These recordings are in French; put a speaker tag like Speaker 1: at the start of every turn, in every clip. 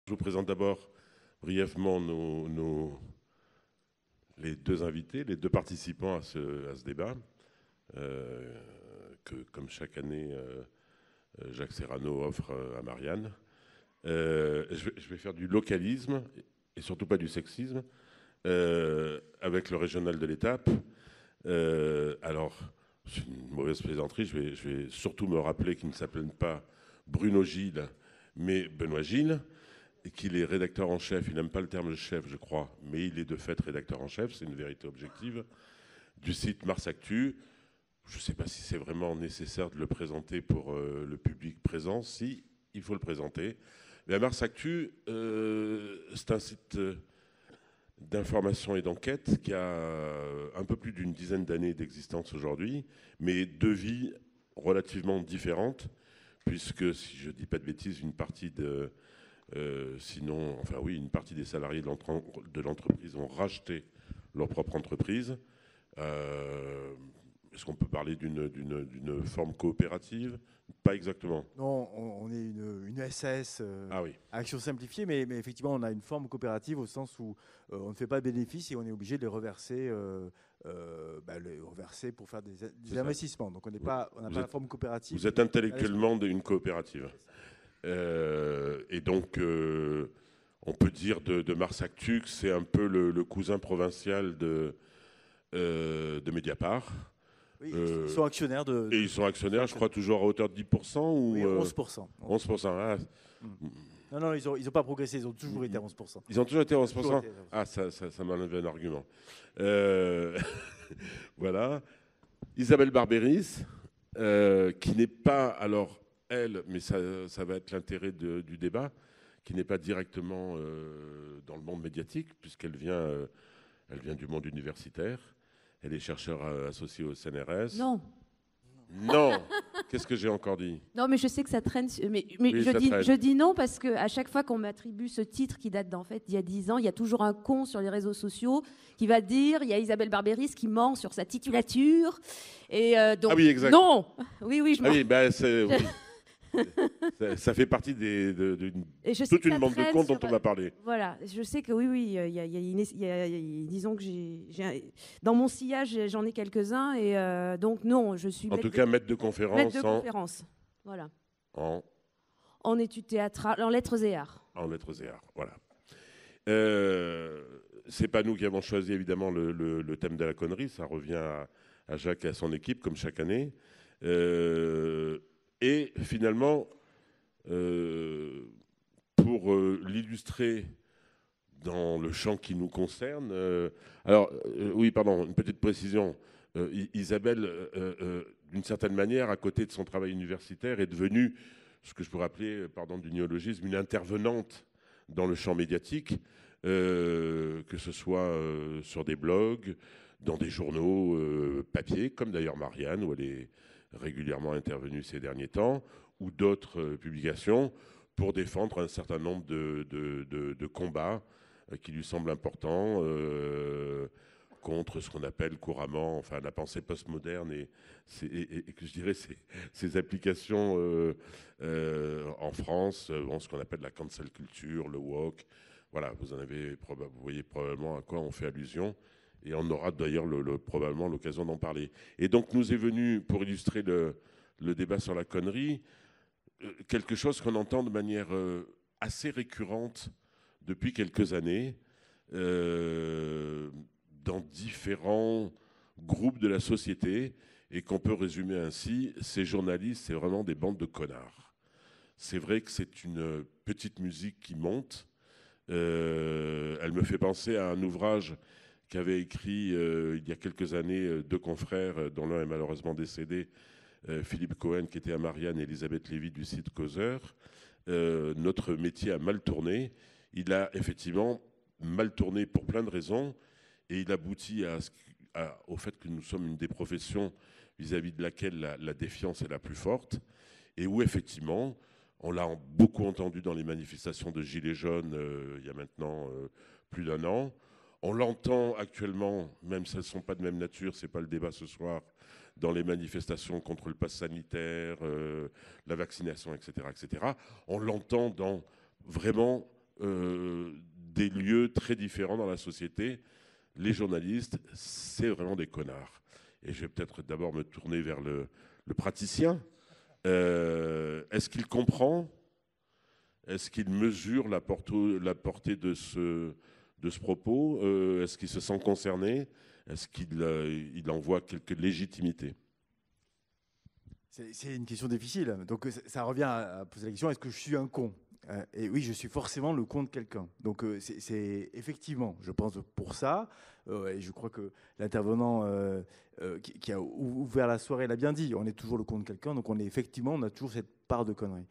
Speaker 1: Je vous présente d'abord brièvement les deux invités, les deux participants à ce débat, que, comme chaque année, Jacques Serrano offre à Marianne. Je vais faire du localisme, et surtout pas du sexisme, avec le régional de l'Étape. Alors, c'est une mauvaise plaisanterie, je vais surtout me rappeler qu'il ne s'appelle pas Bruno Gilles, mais Benoît Gilles, et qu'il est rédacteur en chef. Il n'aime pas le terme chef, je crois, mais il est de fait rédacteur en chef, c'est une vérité objective, du site Mars Actu. Je ne sais pas si c'est vraiment nécessaire de le présenter pour le public présent. Si, il faut le présenter. Mais à Mars Actu, c'est un site d'information et d'enquête qui a un peu plus d'une dizaine d'années d'existence aujourd'hui, mais deux vies relativement différentes, puisque, si je ne dis pas de bêtises, une partie une partie des salariés de l'entreprise ont racheté leur propre entreprise. Est-ce qu'on peut parler d'une forme coopérative? Pas exactement.
Speaker 2: Non, on est une SAS
Speaker 1: Ah oui.
Speaker 2: action simplifiée, mais effectivement, on a une forme coopérative au sens où on ne fait pas de bénéfices et on est obligé de les reverser, pour faire des investissements. Donc, on n'a pas la forme coopérative.
Speaker 1: Vous êtes intellectuellement une coopérative. Et donc, on peut dire de Mars Actu que c'est un peu le cousin provincial de Mediapart.
Speaker 2: Oui, ils sont actionnaires
Speaker 1: Et ils sont actionnaires, je crois, toujours à hauteur de 10% ou...
Speaker 2: Oui, 11%.
Speaker 1: 11%. Ah.
Speaker 2: Non, ils n'ont pas progressé, ils ont toujours été à 11%.
Speaker 1: Ils ont toujours été à 11%. Ah, ça m'enlève un argument. Voilà. Isabelle Barberis, qui n'est pas, alors, elle, mais ça va être l'intérêt du débat, qui n'est pas directement dans le monde médiatique, puisqu'elle vient du monde universitaire. Elle est chercheure associée au CNRS.
Speaker 3: Non.
Speaker 1: Non. Qu'est-ce que j'ai encore dit?
Speaker 3: Non, mais je sais que ça traîne. Mais
Speaker 1: oui,
Speaker 3: je dis non parce qu'à chaque fois qu'on m'attribue ce titre qui date d'en fait d'il y a 10 ans, il y a toujours un con sur les réseaux sociaux qui va dire il y a Isabelle Barberis qui ment sur sa titulature. Et donc,
Speaker 1: ah oui, exact.
Speaker 3: Non. Oui, je
Speaker 1: ah oui, ben oui. Ça fait partie toute une bande de comptes dont on va parler.
Speaker 3: Voilà, je sais que oui, disons que dans mon sillage, j'en ai quelques-uns, et donc non, je suis...
Speaker 1: En tout cas, maître de conférence.
Speaker 3: Maître de conférence, voilà. En études théâtrales, en lettres et arts.
Speaker 1: En lettres et arts, voilà. C'est pas nous qui avons choisi, évidemment, le thème de la connerie, ça revient à Jacques et à son équipe, comme chaque année. Et finalement, pour l'illustrer dans le champ qui nous concerne, une petite précision. Isabelle, d'une certaine manière, à côté de son travail universitaire, est devenue, ce que je pourrais appeler, pardon du néologisme, une intervenante dans le champ médiatique, que ce soit sur des blogs, dans des journaux papier, comme d'ailleurs Marianne, où elle est régulièrement intervenue ces derniers temps, ou d'autres publications, pour défendre un certain nombre de combats qui lui semblent importants contre ce qu'on appelle couramment la pensée postmoderne et que je dirais ces applications en France, ce qu'on appelle la cancel culture, le woke. Voilà, vous voyez probablement à quoi on fait allusion. Et on aura d'ailleurs probablement l'occasion d'en parler. Et donc nous est venu, pour illustrer le débat sur la connerie, quelque chose qu'on entend de manière assez récurrente depuis quelques années dans différents groupes de la société, et qu'on peut résumer ainsi: ces journalistes, c'est vraiment des bandes de connards. C'est vrai que c'est une petite musique qui monte. Elle me fait penser à un ouvrage qu'avait écrit il y a quelques années deux confrères, dont l'un est malheureusement décédé, Philippe Cohen, qui était à Marianne, et Elisabeth Lévy du site Causeur. Notre métier a mal tourné. Il a effectivement mal tourné pour plein de raisons, et il aboutit au fait que nous sommes une des professions vis-à-vis de laquelle la défiance est la plus forte, et où effectivement, on l'a beaucoup entendu dans les manifestations de Gilets jaunes il y a maintenant plus d'un an. On l'entend actuellement, même si elles ne sont pas de même nature, ce n'est pas le débat ce soir, dans les manifestations contre le pass sanitaire, la vaccination, etc., etc. On l'entend dans vraiment des lieux très différents dans la société. Les journalistes, c'est vraiment des connards. Et je vais peut-être d'abord me tourner vers le praticien. Est-ce qu'il comprend? Est-ce qu'il mesure la portée de ce propos? Est-ce qu'il se sent concerné? Est-ce qu'il en voit quelque légitimité?
Speaker 2: C'est une question difficile. Donc ça revient à poser la question, est-ce que je suis un con? Et oui, je suis forcément le con de quelqu'un. Donc c'est effectivement, je pense pour ça, et je crois que l'intervenant qui a ouvert la soirée l'a bien dit, on est toujours le con de quelqu'un, donc on a toujours cette part de connerie.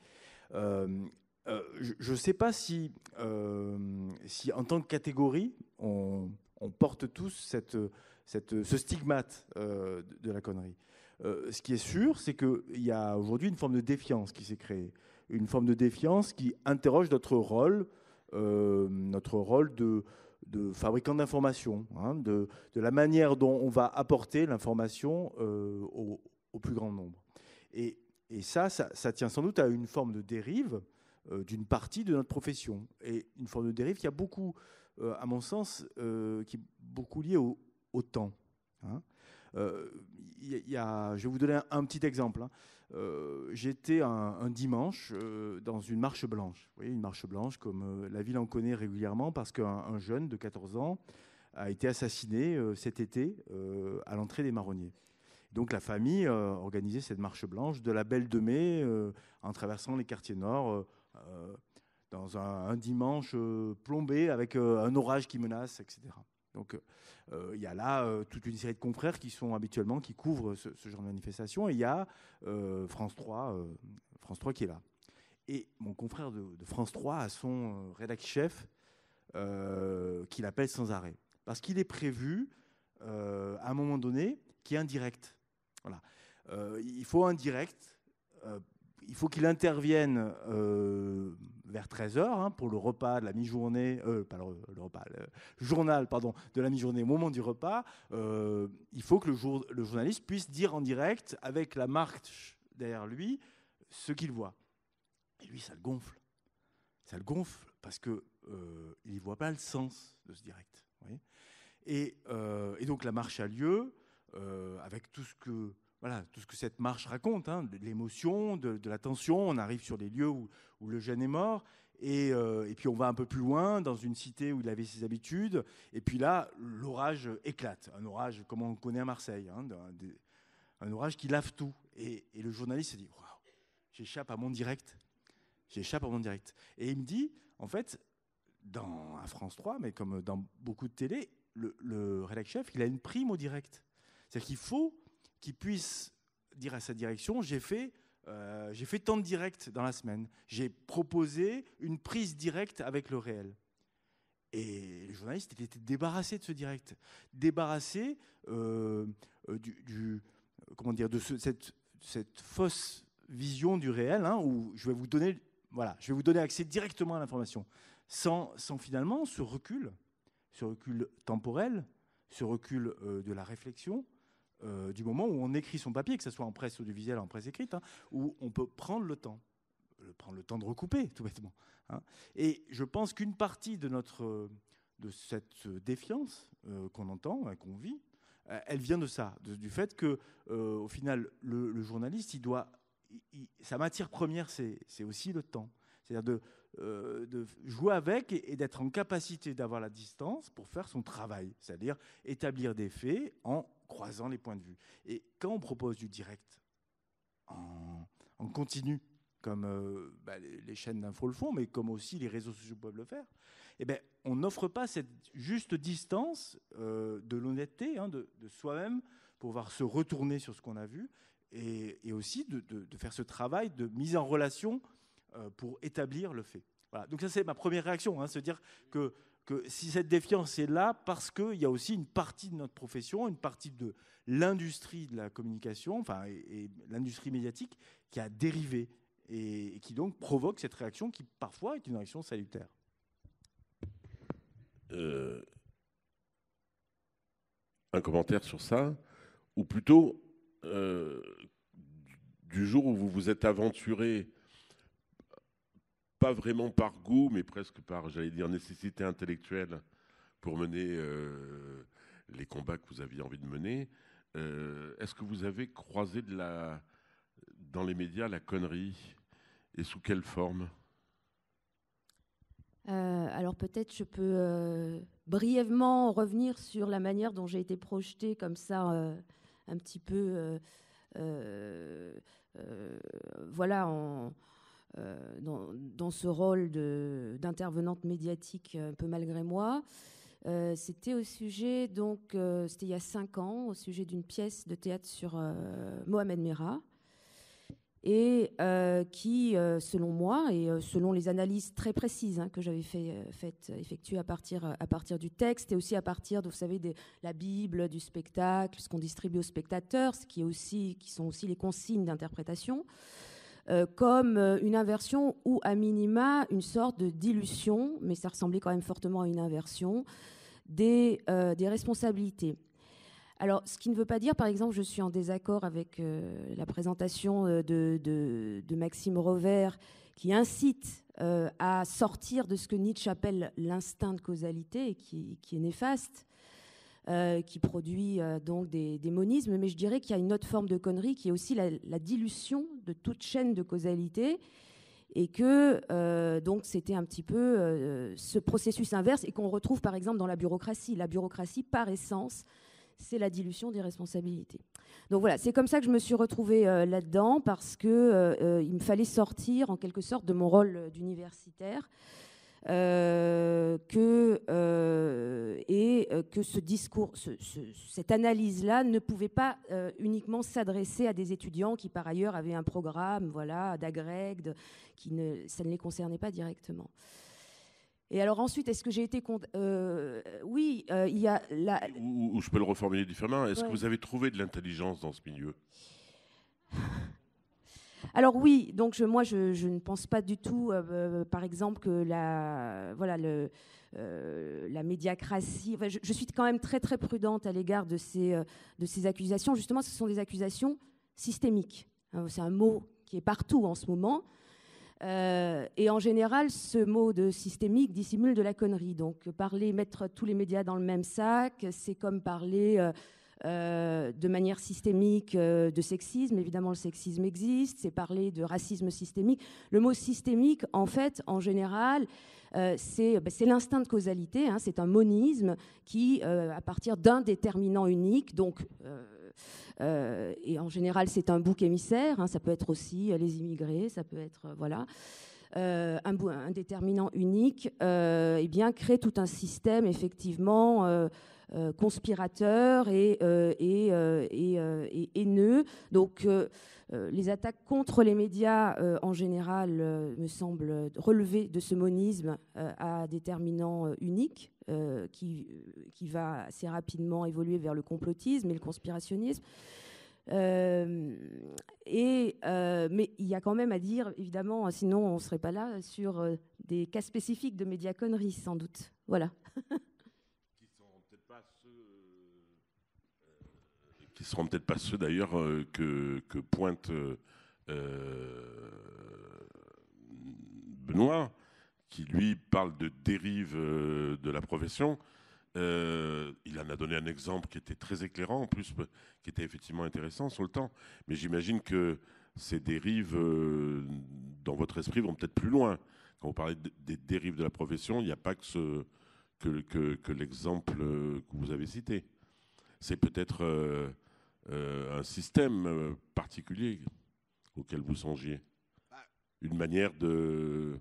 Speaker 2: Je ne sais pas si en tant que catégorie, on porte tous ce stigmate de la connerie. Ce qui est sûr, c'est qu'il y a aujourd'hui une forme de défiance qui s'est créée. Une forme de défiance qui interroge notre rôle de fabricant d'information, hein, de la manière dont on va apporter l'information au plus grand nombre. Et ça tient sans doute à une forme de dérive d'une partie de notre profession. Et une forme de dérive qui a beaucoup, à mon sens, qui est beaucoup liée au temps. Hein. Je vais vous donner un petit exemple. Hein. J'étais un dimanche dans une marche blanche. Vous voyez, une marche blanche comme la ville en connaît régulièrement parce qu'un jeune de 14 ans a été assassiné cet été à l'entrée des Marronniers. Donc la famille organisait cette marche blanche de la Belle de Mai en traversant les quartiers nord dans un dimanche plombé avec un orage qui menace, etc. Donc il y a là toute une série de confrères qui couvrent ce genre de manifestation, et il y a France 3 qui est là. Et mon confrère de France 3 a son rédacteur chef qui l'appelle sans arrêt. Parce qu'il est prévu, à un moment donné, qu'il y ait un direct. Voilà. Il faut un direct. Il faut qu'il intervienne vers 13h pour le repas de la mi-journée, pas le repas, le journal de la mi-journée au moment du repas. Il faut que le journaliste puisse dire en direct, avec la marche derrière lui, ce qu'il voit. Et lui, ça le gonfle. Ça le gonfle parce qu'il n'y voit pas le sens de ce direct. Vous voyez, et donc la marche a lieu avec tout ce que cette marche raconte, hein, de l'émotion, de la tension. On arrive sur des lieux où le jeune est mort, et puis on va un peu plus loin, dans une cité où il avait ses habitudes, et puis là, l'orage éclate. Un orage comme on connaît à Marseille, hein, un orage qui lave tout. Et le journaliste se dit, waouh, j'échappe à mon direct. Et il me dit, en fait, à France 3, mais comme dans beaucoup de télé, le rédacteur chef, il a une prime au direct. C'est-à-dire qu'il faut qu'il puisse dire à sa direction, j'ai fait tant de directs dans la semaine, j'ai proposé une prise directe avec le réel. Et le journaliste, il était débarrassé de ce direct, débarrassé de cette fausse vision du réel, hein, où je vais vous donner accès directement à l'information, sans finalement ce recul temporel, ce recul de la réflexion, du moment où on écrit son papier, que ce soit en presse audiovisuelle, en presse écrite, hein, où on peut prendre le temps de recouper, tout bêtement. Hein. Et je pense qu'une partie de cette défiance qu'on entend, qu'on vit, elle vient de ça, du fait que, au final, le journaliste, sa matière première, c'est aussi le temps. C'est-à-dire de jouer avec et d'être en capacité d'avoir la distance pour faire son travail, c'est-à-dire établir des faits en croisant les points de vue. Et quand on propose du direct en continu, comme les chaînes d'info le font, mais comme aussi les réseaux sociaux peuvent le faire, on n'offre pas cette juste distance de l'honnêteté, hein, de soi-même, pour pouvoir se retourner sur ce qu'on a vu, et aussi de faire ce travail de mise en relation pour établir le fait. Voilà. Donc ça, c'est ma première réaction, hein, se dire que si cette défiance est là, parce qu'il y a aussi une partie de notre profession, une partie de l'industrie de la communication, et l'industrie médiatique qui a dérivé et qui donc provoque cette réaction qui parfois est une réaction salutaire.
Speaker 1: Un commentaire sur ça, ou plutôt du jour où vous vous êtes aventuré, pas vraiment par goût, mais presque par, j'allais dire, nécessité intellectuelle pour mener les combats que vous aviez envie de mener. Est-ce que vous avez croisé dans les médias la connerie, et sous quelle forme?
Speaker 3: Alors peut-être je peux brièvement revenir sur la manière dont j'ai été projetée comme ça, un petit peu, voilà, dans ce rôle d'intervenante médiatique un peu malgré moi. C'était au sujet, donc c'était il y a 5 ans, au sujet d'une pièce de théâtre sur Mohamed Merah, et qui, selon moi, et selon les analyses très précises que j'avais effectuées à partir du texte, et aussi à partir de, vous savez, de la Bible, du spectacle, ce qu'on distribue aux spectateurs, qui sont aussi les consignes d'interprétation, comme une inversion ou, à minima, une sorte de dilution, mais ça ressemblait quand même fortement à une inversion, des responsabilités. Alors, ce qui ne veut pas dire, par exemple, je suis en désaccord avec la présentation de Maxime Revers, qui incite à sortir de ce que Nietzsche appelle l'instinct de causalité, et qui est néfaste, qui produit donc des monismes. Mais je dirais qu'il y a une autre forme de connerie qui est aussi la dilution de toute chaîne de causalité, et que donc c'était un petit peu ce processus inverse, et qu'on retrouve par exemple dans la bureaucratie. La bureaucratie, par essence, c'est la dilution des responsabilités. Donc voilà, c'est comme ça que je me suis retrouvée là-dedans, parce qu'il me fallait sortir en quelque sorte de mon rôle d'universitaire, et que ce discours, cette analyse-là ne pouvait pas uniquement s'adresser à des étudiants qui par ailleurs avaient un programme, voilà, d'agrég, ça ne les concernait pas directement. Et alors ensuite, est-ce que j'ai été... oui, il y a...
Speaker 1: Ou je peux le reformuler différemment. Est-ce que vous avez trouvé de l'intelligence dans ce milieu?
Speaker 3: Alors oui, donc moi je ne pense pas du tout, par exemple, que la médiacratie... Enfin, je suis quand même très très prudente à l'égard de ces accusations. Justement, ce sont des accusations systémiques. C'est un mot qui est partout en ce moment. Et en général, ce mot de systémique dissimule de la connerie. Donc, mettre tous les médias dans le même sac, c'est comme parler de manière systémique de sexisme. Évidemment, le sexisme existe. C'est parler de racisme systémique. Le mot systémique, en fait, en général, c'est l'instinct de causalité. C'est un monisme qui, à partir d'un déterminant unique, donc... et en général, c'est un bouc émissaire. Ça peut être aussi les immigrés, ça peut être un déterminant unique. Eh bien, crée tout un système effectivement conspirateur et haineux. Donc, les attaques contre les médias, en général, me semblent relever de ce monisme à déterminant unique, qui va assez rapidement évoluer vers le complotisme et le conspirationnisme. Mais il y a quand même à dire, évidemment, sinon on ne serait pas là, sur des cas spécifiques de médiaconnerie, sans doute. Voilà.
Speaker 1: Qui seront peut-être pas ceux d'ailleurs que pointe Benoît, qui lui parle de dérive de la profession. Il en a donné un exemple qui était très éclairant, en plus, qui était effectivement intéressant sur le temps. Mais j'imagine que ces dérives, dans votre esprit, vont peut-être plus loin. Quand vous parlez des dérives de la profession, il n'y a pas que l'exemple que vous avez cité. C'est peut-être un système particulier auquel vous songiez. Une manière de...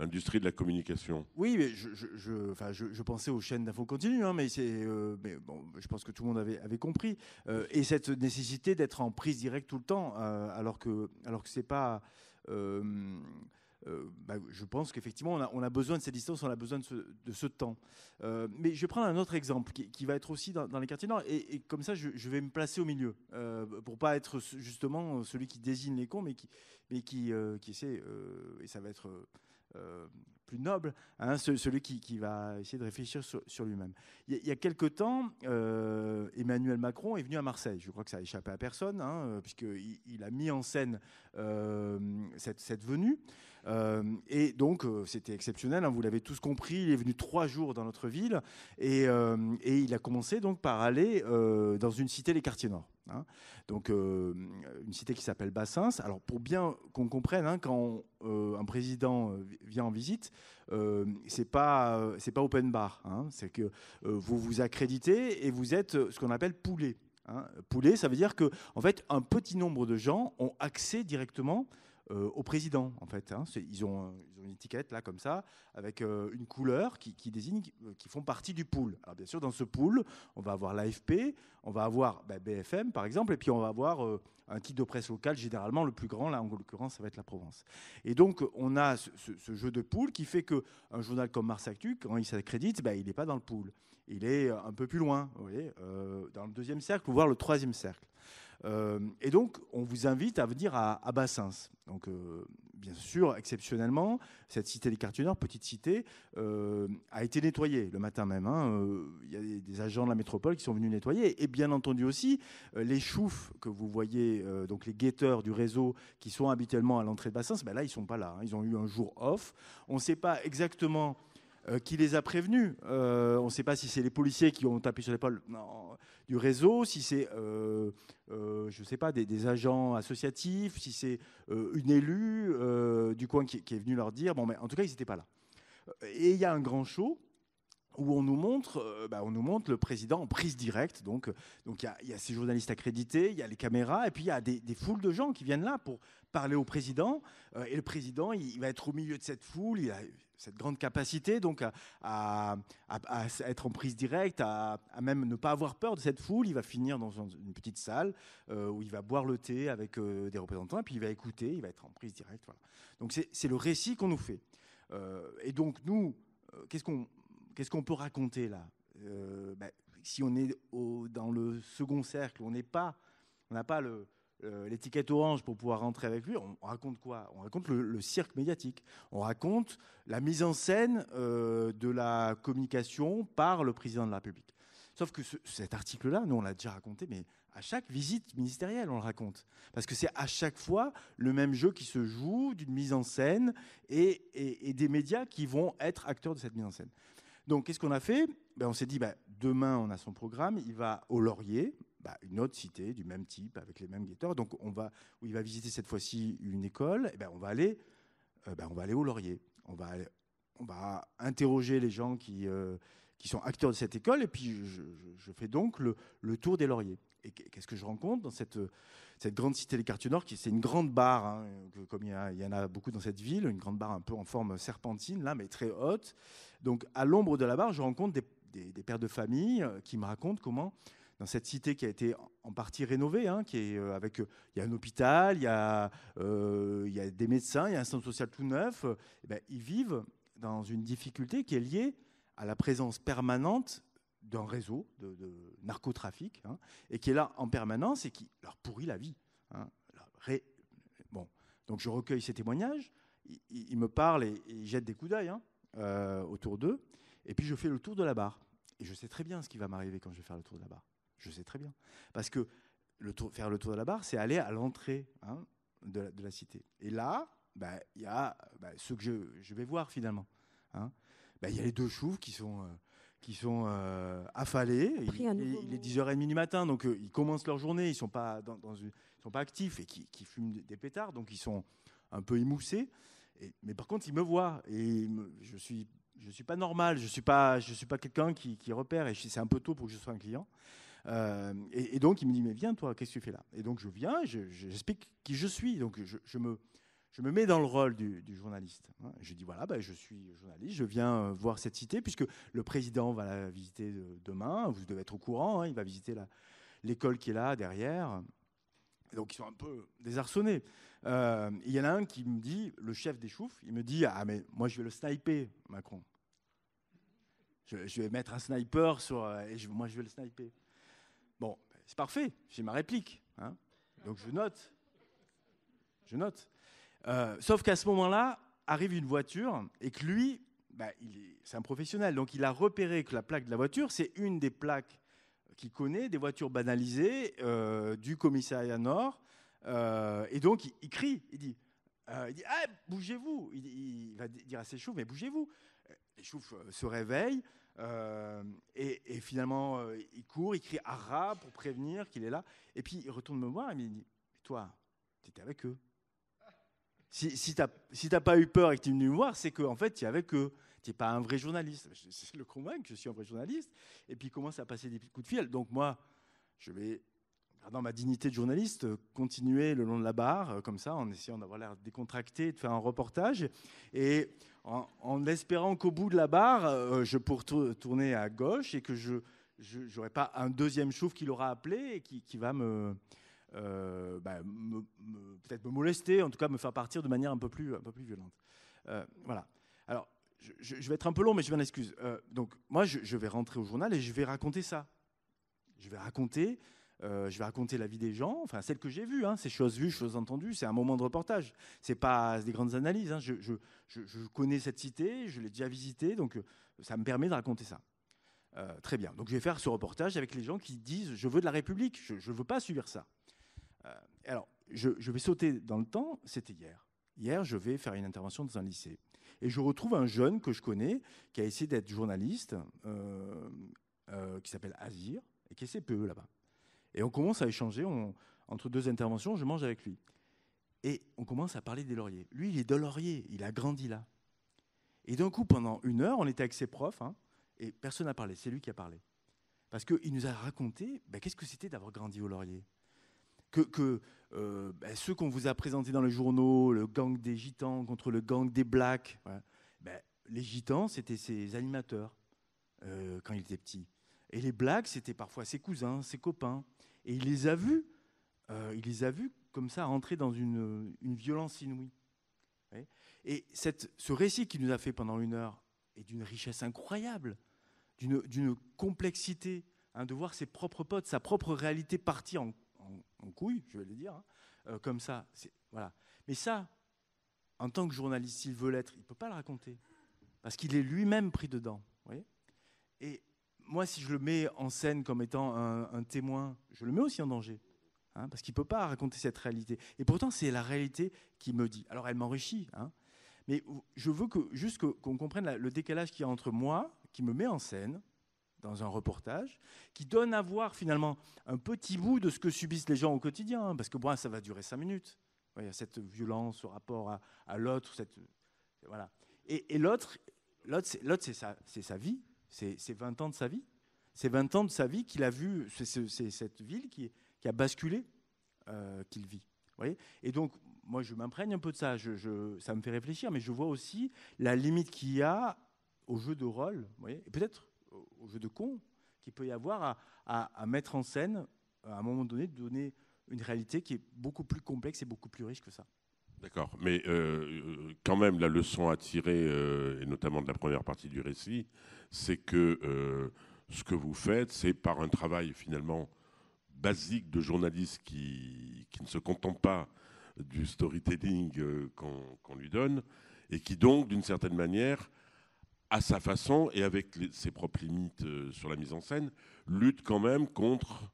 Speaker 1: Industrie de la communication.
Speaker 2: Oui, mais je pensais aux chaînes d'infos continues, mais bon, je pense que tout le monde avait compris. Et cette nécessité d'être en prise directe tout le temps, alors que c'est pas... je pense qu'effectivement, on a besoin de cette distance, on a besoin de ce temps. Mais je vais prendre un autre exemple qui va être aussi dans les quartiers nord. Et comme ça, je vais me placer au milieu, pour pas être justement celui qui désigne les cons, mais qui essaie, et ça va être... plus noble, celui qui va essayer de réfléchir sur lui-même. Il y a quelque temps, Emmanuel Macron est venu à Marseille. Je crois que ça a échappé à personne, puisqu'il a mis en scène cette venue. Et donc, c'était exceptionnel, hein, vous l'avez tous compris, il est venu 3 jours dans notre ville et il a commencé donc par aller dans une cité des quartiers nord. Hein. Donc, une cité qui s'appelle Bassins. Alors, pour bien qu'on comprenne, hein, quand un président vient en visite, c'est pas open bar. Hein. C'est que vous vous accréditez et vous êtes ce qu'on appelle poulé. Hein. Poulé, ça veut dire que, en fait, un petit nombre de gens ont accès directement au président, en fait. Hein. Ils ont une étiquette, là, comme ça, avec une couleur qui désigne qui font partie du pool. Alors, bien sûr, dans ce pool, on va avoir l'AFP, on va avoir BFM, par exemple, et puis on va avoir un titre de presse local, généralement le plus grand, là, en l'occurrence, ça va être la Provence. Et donc, on a ce jeu de pool qui fait qu'un journal comme Mars Actu, quand il s'accrédite, il n'est pas dans le pool. Il est un peu plus loin, vous voyez, dans le 2e cercle, voire le 3e cercle. Et donc, on vous invite à venir à Bassins. Donc, bien sûr, exceptionnellement, cette cité des Quartiers Nord, petite cité, a été nettoyée le matin même. Il y a des agents de la métropole qui sont venus nettoyer. Et bien entendu aussi, les choufs que vous voyez, donc les guetteurs du réseau qui sont habituellement à l'entrée de Bassins, là, ils ne sont pas là. Hein. Ils ont eu un jour off. On ne sait pas exactement qui les a prévenus. On ne sait pas si c'est les policiers qui ont tapé sur l'épaule du réseau, si c'est, je ne sais pas, des agents associatifs, si c'est une élue du coin qui est venue leur dire. Bon, mais en tout cas, ils n'étaient pas là. Et il y a un grand show où on nous montre le président en prise directe. Donc il y a ces journalistes accrédités, il y a les caméras, et puis il y a des foules de gens qui viennent là pour parler au président. Et le président, il va être au milieu de cette foule. Il a cette grande capacité donc à être en prise directe, à même ne pas avoir peur de cette foule. Il va finir dans une petite salle où il va boire le thé avec des représentants, et puis il va écouter, il va être en prise directe. Voilà. Donc c'est le récit qu'on nous fait. Et donc nous, qu'est-ce qu'on peut raconter là ? Si on est dans le second cercle, on n'a pas l'étiquette orange pour pouvoir rentrer avec lui, on raconte quoi ? On raconte le cirque médiatique. On raconte la mise en scène de la communication par le président de la République. Sauf que cet article-là, nous on l'a déjà raconté, mais à chaque visite ministérielle, on le raconte. Parce que c'est à chaque fois le même jeu qui se joue, d'une mise en scène et des médias qui vont être acteurs de cette mise en scène. Donc, qu'est-ce qu'on a fait ? On s'est dit, demain, on a son programme, il va au Laurier, une autre cité du même type, avec les mêmes guetteurs. Donc, où il va visiter cette fois-ci une école, et on va aller au Laurier. On va interroger les gens qui sont acteurs de cette école, et puis je fais donc le tour des Lauriers. Et qu'est-ce que je rencontre dans cette grande cité des Quartiers Nord, c'est une grande barre, hein, comme il y en a beaucoup dans cette ville, une grande barre un peu en forme serpentine, là, mais très haute. Donc, à l'ombre de la barre, je rencontre des pères de famille qui me racontent comment, dans cette cité qui a été en partie rénovée, hein, qui est il y a un hôpital, il y a des médecins, il y a un centre social tout neuf, ils vivent dans une difficulté qui est liée à la présence permanente d'un réseau de narcotrafic, hein, et qui est là en permanence et qui leur pourrit la vie. Hein. Bon. Donc je recueille ces témoignages, ils me parlent et ils jettent des coups d'œil autour d'eux, et puis je fais le tour de la barre. Et je sais très bien ce qui va m'arriver quand je vais faire le tour de la barre. Je sais très bien. Parce que faire le tour de la barre, c'est aller à l'entrée, hein, de la cité. Et là, il y a ceux que je vais voir finalement. Hein. Il y a les deux choufs qui sont affalés. Il est 10h30 du matin, donc ils commencent leur journée, ils ne sont pas sont pas actifs et qui fument des pétards, donc ils sont un peu émoussés. Mais par contre, ils me voient et je suis pas normal, je suis pas quelqu'un qui repère, et c'est un peu tôt pour que je sois un client. Et donc il me dit, mais viens toi, qu'est-ce que tu fais là ? Et donc je viens, j'explique qui je suis, donc je me mets dans le rôle du journaliste. Je dis voilà, je suis journaliste, je viens voir cette cité puisque le président va la visiter demain. Vous devez être au courant, hein, il va visiter l'école qui est là derrière. Et donc ils sont un peu désarçonnés. Il y en a un qui me dit, le chef des choufs, il me dit ah mais moi je vais le sniper, Macron. Je vais mettre un sniper moi je vais le sniper. Bon, c'est parfait, j'ai ma réplique. Hein. Donc je note. Sauf qu'à ce moment-là, arrive une voiture et que lui, c'est un professionnel. Donc il a repéré que la plaque de la voiture, c'est une des plaques qu'il connaît, des voitures banalisées du commissariat Nord. Et donc il crie, il dit Il dit « Ah, bougez-vous !» Il va dire à ses choufs « Mais bougez-vous !» Les choufs se réveillent et finalement, il court, il crie « Arra !» pour prévenir qu'il est là. Et puis, il retourne me voir et il me dit « Toi, tu étais avec eux. Si tu n'as pas eu peur et que tu es venu me voir, c'est qu'en fait, tu es avec eux. Tu n'es pas un vrai journaliste. » Je le convainc que je suis un vrai journaliste. Et puis, il commence à passer des petits coups de fil. Donc moi, je vais, dans ma dignité de journaliste, continuer le long de la barre, comme ça, en essayant d'avoir l'air décontracté, de faire un reportage. Et en espérant qu'au bout de la barre, je pourrais tourner à gauche et que je n'aurai pas un deuxième chouf qui l'aura appelé et qui va peut-être me molester, en tout cas me faire partir de manière un peu plus violente. Voilà. Alors, je vais être un peu long, mais je m'en excuse. Donc, moi, je vais rentrer au journal et je vais raconter ça. Je vais raconter la vie des gens, enfin celle que j'ai vue, hein, ces choses vues, choses entendues. C'est un moment de reportage. C'est pas des grandes analyses. Hein. Je connais cette cité, je l'ai déjà visitée, donc ça me permet de raconter ça. Très bien. Donc, je vais faire ce reportage avec les gens qui disent « Je veux de la République, je ne veux pas subir ça ». Alors, je vais sauter dans le temps, c'était hier. Hier, je vais faire une intervention dans un lycée. Et je retrouve un jeune que je connais, qui a essayé d'être journaliste, qui s'appelle Azir, et qui est CPE là-bas. Et on commence à échanger, entre deux interventions, je mange avec lui. Et on commence à parler des lauriers. Lui, il est de Laurier, il a grandi là. Et d'un coup, pendant 1 heure, on était avec ses profs, hein, et personne n'a parlé, c'est lui qui a parlé. Parce qu'il nous a raconté qu'est-ce que c'était d'avoir grandi au Laurier. Ceux qu'on vous a présentés dans les journaux, le gang des Gitans contre le gang des Blacks, ouais, les Gitans, c'était ses animateurs quand il était petit. Et les Blacks, c'était parfois ses cousins, ses copains. Et il les a vus comme ça rentrer dans une violence inouïe. Ouais. Et ce récit qu'il nous a fait pendant 1 heure est d'une richesse incroyable, d'une complexité, hein, de voir ses propres potes, sa propre réalité partir en couille, je vais le dire, hein, comme ça. Voilà. Mais ça, en tant que journaliste, s'il veut l'être, il ne peut pas le raconter. Parce qu'il est lui-même pris dedans. Vous voyez ? Et moi, si je le mets en scène comme étant un témoin, je le mets aussi en danger. Hein, parce qu'il ne peut pas raconter cette réalité. Et pourtant, c'est la réalité qui me dit. Alors, elle m'enrichit. Hein, mais je veux juste qu'on comprenne le décalage qu'il y a entre moi, qui me met en scène, dans un reportage, qui donne à voir finalement un petit bout de ce que subissent les gens au quotidien, hein, parce que bon, ça va durer 5 minutes. Il y a cette violence, ce rapport à l'autre, voilà. Et l'autre, c'est sa vie, c'est 20 ans de sa vie. C'est 20 ans de sa vie qu'il a vu, c'est cette ville qui a basculé, qu'il vit. Vous voyez ? Et donc, moi, je m'imprègne un peu de ça, ça me fait réfléchir, mais je vois aussi la limite qu'il y a au jeu de rôle, vous voyez ? Et peut-être au jeu de con qu'il peut y avoir à mettre en scène, à un moment donné, de donner une réalité qui est beaucoup plus complexe et beaucoup plus riche que ça.
Speaker 1: D'accord, mais quand même, la leçon à tirer, et notamment de la première partie du récit, c'est que ce que vous faites, c'est par un travail finalement basique de journaliste qui ne se contente pas du storytelling qu'on lui donne, et qui donc, d'une certaine manière, à sa façon et avec ses propres limites sur la mise en scène, lutte quand même contre,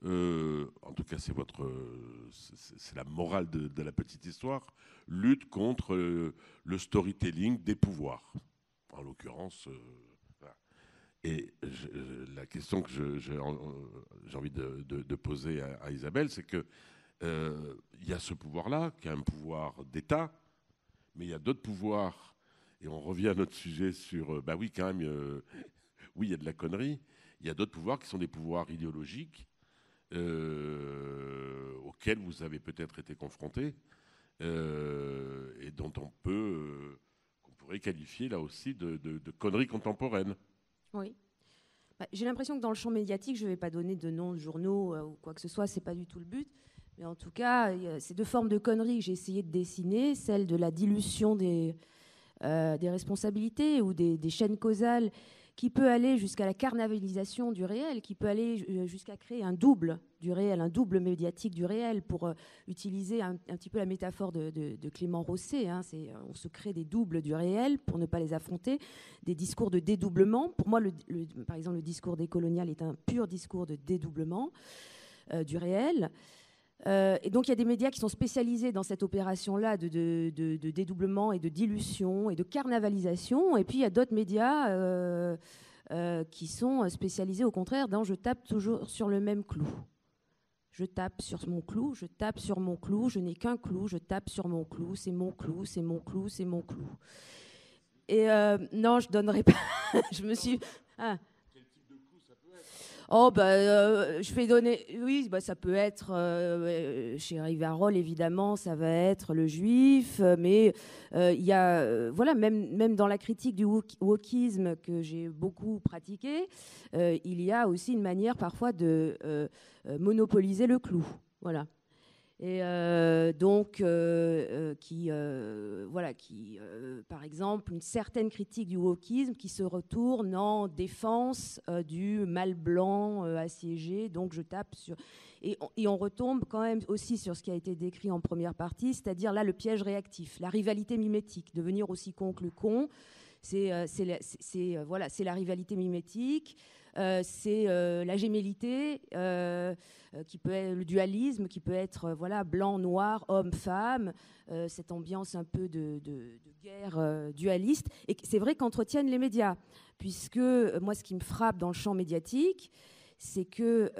Speaker 1: en tout cas c'est la morale de la petite histoire, lutte contre le storytelling des pouvoirs, en l'occurrence. Voilà. Et la question que j'ai envie de poser à Isabelle, c'est que il y a ce pouvoir-là, qui est un pouvoir d'État, mais il y a d'autres pouvoirs. Et on revient à notre sujet sur, oui, quand même, oui, il y a de la connerie. Il y a d'autres pouvoirs qui sont des pouvoirs idéologiques auxquels vous avez peut-être été confrontés et dont qu'on pourrait qualifier là aussi de conneries contemporaines.
Speaker 3: Oui. J'ai l'impression que dans le champ médiatique, je ne vais pas donner de noms de journaux ou quoi que ce soit, ce n'est pas du tout le but. Mais en tout cas, c'est 2 formes de conneries que j'ai essayé de dessiner, celle de la dilution des responsabilités ou des chaînes causales qui peut aller jusqu'à la carnavalisation du réel, qui peut aller jusqu'à créer un double du réel, un double médiatique du réel, pour utiliser un petit peu la métaphore de Clément Rosset. Hein, on se crée des doubles du réel pour ne pas les affronter, des discours de dédoublement. Pour moi, par exemple, le discours décolonial est un pur discours de dédoublement du réel. Et donc il y a des médias qui sont spécialisés dans cette opération-là de dédoublement et de dilution et de carnavalisation. Et puis il y a d'autres médias qui sont spécialisés au contraire dans je tape toujours sur le même clou. Je tape sur mon clou, je tape sur mon clou, je n'ai qu'un clou, je tape sur mon clou, c'est mon clou, c'est mon clou, c'est mon clou. Et non, je donnerai pas. Je me suis. Ah. Oh, je vais donner. Oui, ça peut être. Chez Rivarol, évidemment, ça va être le juif. Mais il y a. Voilà, même dans la critique du wokisme que j'ai beaucoup pratiqué, il y a aussi une manière parfois de monopoliser le clou. Voilà. Et donc, par exemple, une certaine critique du wokisme qui se retourne en défense du mâle blanc assiégé. Donc, je tape sur... Et on retombe quand même aussi sur ce qui a été décrit en première partie, c'est-à-dire là, le piège réactif, la rivalité mimétique, devenir aussi con que le con. C'est la rivalité mimétique. C'est la gémellité, qui peut être le dualisme, qui peut être blanc, noir, homme, femme, cette ambiance un peu de guerre dualiste, et c'est vrai qu'entretiennent les médias, puisque moi, ce qui me frappe dans le champ médiatique, c'est que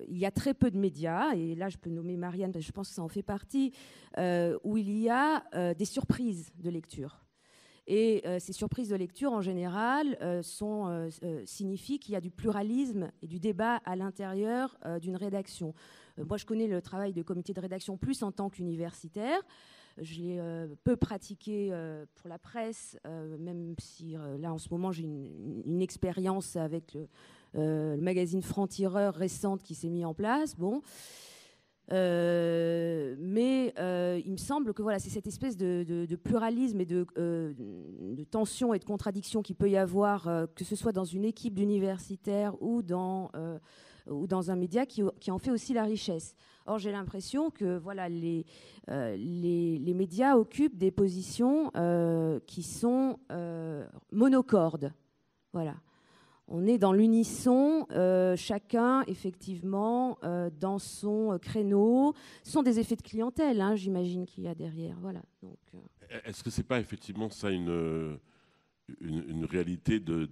Speaker 3: il y a très peu de médias, et là je peux nommer Marianne, parce que je pense que ça en fait partie, où il y a des surprises de lecture. Et ces surprises de lecture, en général, signifient qu'il y a du pluralisme et du débat à l'intérieur d'une rédaction. Moi, je connais le travail de comité de rédaction plus en tant qu'universitaire. Je l'ai peu pratiqué pour la presse, même si là, en ce moment, j'ai une expérience avec le magazine Franc-Tireur récente qui s'est mis en place. Bon. Mais il me semble que c'est cette espèce de pluralisme et de tension et de contradiction qu'il peut y avoir, que ce soit dans une équipe d'universitaires ou dans un média qui en fait aussi la richesse. Or, j'ai l'impression que les médias occupent des positions qui sont monocordes. Voilà. On est dans l'unisson, chacun, effectivement, dans son créneau. Ce sont des effets de clientèle, j'imagine, qu'il y a derrière. Voilà. Donc,
Speaker 1: est-ce que ce n'est pas effectivement ça une réalité de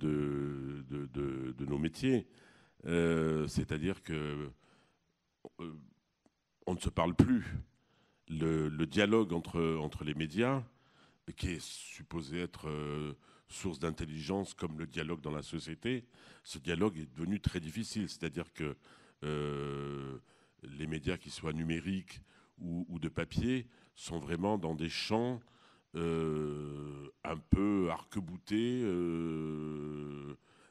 Speaker 1: nos métiers, c'est-à-dire que on ne se parle plus. Le dialogue entre les médias, qui est supposé être... source d'intelligence comme le dialogue dans la société, ce dialogue est devenu très difficile. C'est-à-dire que les médias, qu'ils soient numériques ou de papier, sont vraiment dans des champs un peu arc-boutés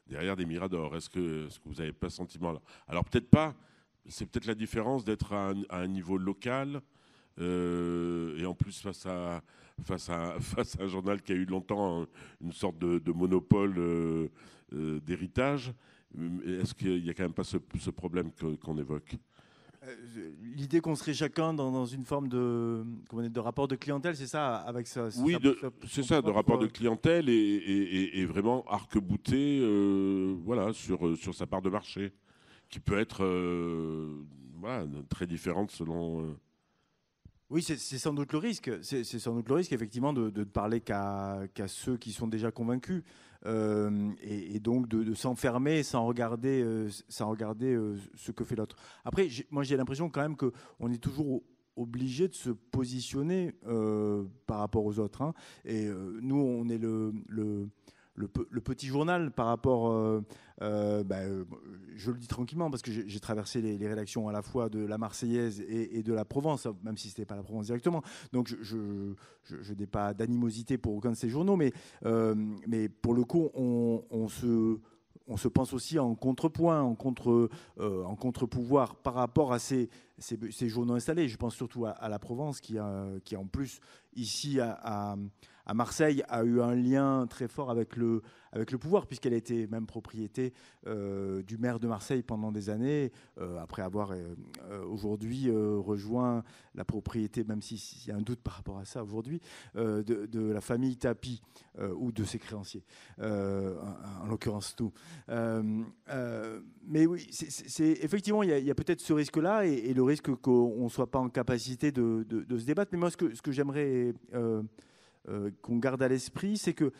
Speaker 1: derrière des miradors. Est-ce que vous n'avez pas ce sentiment-là? Alors peut-être pas, c'est peut-être la différence d'être à un niveau local et en plus face à un journal qui a eu longtemps une sorte de monopole d'héritage. Est-ce qu'il n'y a quand même pas ce problème qu'on évoque?
Speaker 2: L'idée qu'on serait chacun dans une forme de rapport de clientèle, c'est ça, avec ça?
Speaker 1: Oui, c'est ça, de rapport de clientèle et vraiment arc-bouté sur sa part de marché, qui peut être très différente selon...
Speaker 2: Oui, c'est sans doute le risque. C'est sans doute le risque, effectivement, de ne parler qu'à ceux qui sont déjà convaincus. Et donc de s'enfermer sans regarder ce que fait l'autre. Après, moi, j'ai l'impression quand même qu'on est toujours obligé de se positionner par rapport aux autres. Et nous, on est le petit journal par rapport, je le dis tranquillement parce que j'ai traversé les rédactions à la fois de la Marseillaise et de la Provence, même si ce n'était pas la Provence directement. Donc je n'ai pas d'animosité pour aucun de ces journaux, mais pour le coup, on se pense aussi en contrepoint, en contre-pouvoir par rapport à ces journaux installés. Je pense surtout à la Provence qui en plus ici a à Marseille a eu un lien très fort avec le pouvoir, puisqu'elle était même propriété du maire de Marseille pendant des années, après avoir aujourd'hui rejoint la propriété, même s'il y a un doute par rapport à ça aujourd'hui, de la famille Tapie ou de ses créanciers, en l'occurrence tout. Mais oui, effectivement, il y a peut-être ce risque-là et le risque qu'on ne soit pas en capacité de se débattre. Mais moi, ce que j'aimerais qu'on garde à l'esprit, c'est que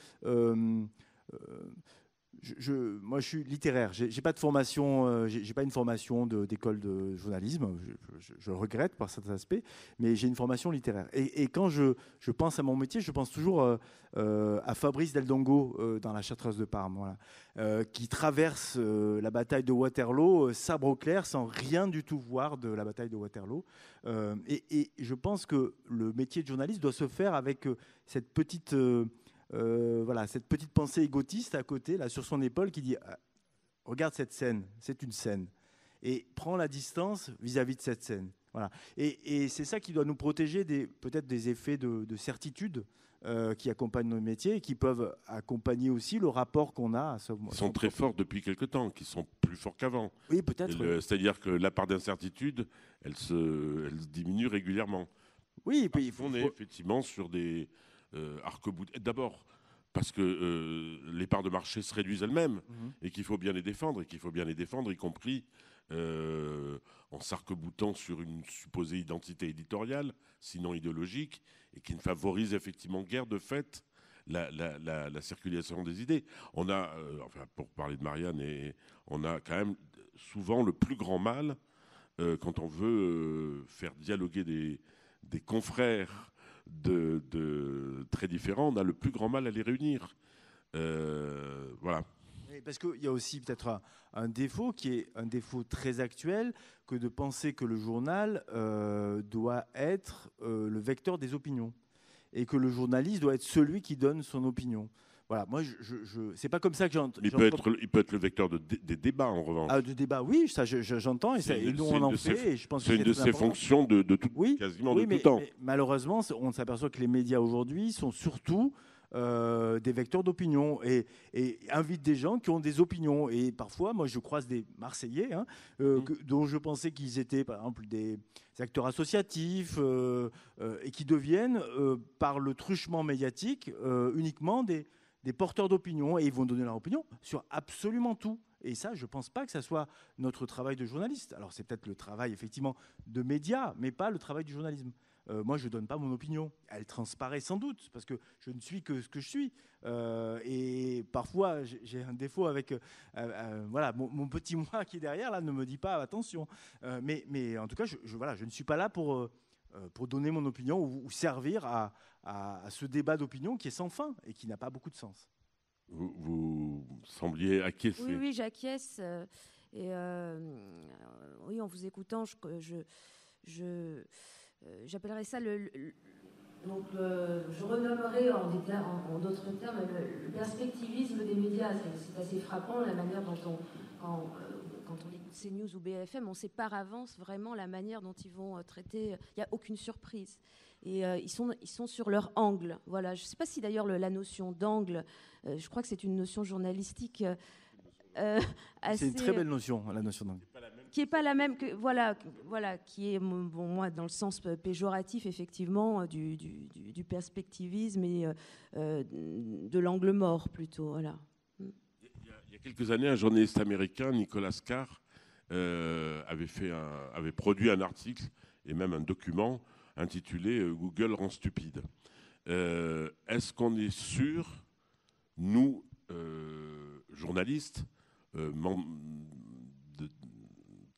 Speaker 2: moi, je suis littéraire. J'ai pas de formation, j'ai pas une formation d'école de journalisme. Je le regrette par certains aspects, mais j'ai une formation littéraire. Et quand je pense à mon métier, je pense toujours à Fabrice Del Dongo dans La Chartreuse de Parme, voilà, qui traverse la bataille de Waterloo sabre au clair, sans rien du tout voir de la bataille de Waterloo. Et je pense que le métier de journaliste doit se faire avec cette petite voilà, cette petite pensée égotiste à côté, là, sur son épaule, qui dit regarde cette scène, c'est une scène, et prends la distance vis-à-vis de cette scène. Voilà. Et c'est ça qui doit nous protéger peut-être des effets de certitude qui accompagnent nos métiers et qui peuvent accompagner aussi le rapport qu'on a à ce moment.
Speaker 1: Ils sont très forts depuis quelque temps, qui sont plus forts qu'avant.
Speaker 2: Oui, peut-être.
Speaker 1: C'est-à-dire que la part d'incertitude, elle se diminue régulièrement.
Speaker 2: Oui, et puis
Speaker 1: on est effectivement sur des arc-boutants. D'abord, parce que les parts de marché se réduisent elles-mêmes et qu'il faut bien les défendre, y compris en s'arc-boutant sur une supposée identité éditoriale, sinon idéologique, et qui ne favorise effectivement guère de fait la circulation des idées. On a, enfin, pour parler de Marianne, on a quand même souvent le plus grand mal quand on veut faire dialoguer des confrères très différents, on a le plus grand mal à les réunir. Voilà.
Speaker 2: Parce qu'il y a aussi peut-être un défaut qui est un défaut très actuel, que de penser que le journal doit être le vecteur des opinions et que le journaliste doit être celui qui donne son opinion. Voilà, moi, c'est pas comme ça que j'entends.
Speaker 1: Il peut être le vecteur des débats, en revanche.
Speaker 2: Ah, de débats, oui, ça j'entends, et nous on en fait. Et je pense
Speaker 1: c'est une de ses fonctions quasiment de tout temps.
Speaker 2: Mais malheureusement, on s'aperçoit que les médias aujourd'hui sont surtout des vecteurs d'opinion et invitent des gens qui ont des opinions. Et parfois, moi, je croise des Marseillais dont je pensais qu'ils étaient, par exemple, des acteurs associatifs et qui deviennent, par le truchement médiatique, uniquement des porteurs d'opinion, et ils vont donner leur opinion sur absolument tout. Et ça, je ne pense pas que ça soit notre travail de journaliste. Alors, c'est peut-être le travail, effectivement, de médias, mais pas le travail du journalisme. Moi, je ne donne pas mon opinion. Elle transparaît sans doute, parce que je ne suis que ce que je suis. Et parfois, j'ai un défaut avec voilà, mon petit moi qui est derrière, là, ne me dit pas attention. Mais en tout cas, je ne suis pas là pour donner mon opinion ou servir à ce débat d'opinion qui est sans fin et qui n'a pas beaucoup de sens.
Speaker 1: Vous sembliez acquiescer.
Speaker 3: Oui, j'acquiesce. Oui, en vous écoutant, j'appellerais ça donc je renommerais en d'autres termes le perspectivisme des médias. C'est assez frappant la manière dont quand on écoute CNews ou BFM, on sait par avance vraiment la manière dont ils vont traiter. Il n'y a aucune surprise. Et ils sont sur leur angle. Voilà. Je ne sais pas si d'ailleurs la notion d'angle, je crois que c'est une notion journalistique assez...
Speaker 2: C'est une très belle notion, la notion d'angle.
Speaker 3: Qui n'est pas la même que... Voilà, qui est, bon, moi, dans le sens péjoratif, effectivement, du perspectivisme et de l'angle mort, plutôt. Voilà.
Speaker 1: Il y a quelques années, un journaliste américain, Nicolas Carr, avait produit un article et même un document intitulé « Google rend stupide ». Est-ce qu'on est sûr, nous, journalistes,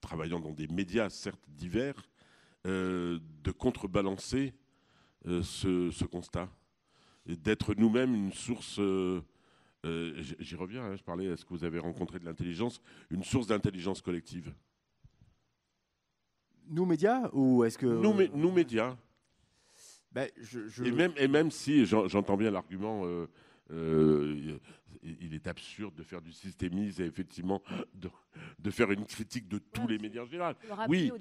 Speaker 1: travaillant dans des médias certes divers, de contrebalancer ce constat et d'être nous-mêmes une source, j'y reviens, hein, je parlais, est-ce que vous avez rencontré de l'intelligence, une source d'intelligence collective?
Speaker 2: Nous médias ou est-ce que...
Speaker 1: Nous médias.
Speaker 2: Ben,
Speaker 1: et même si j'entends bien l'argument, il est absurde de faire du systémisme et effectivement de faire une critique de tous les médias en général. Oui,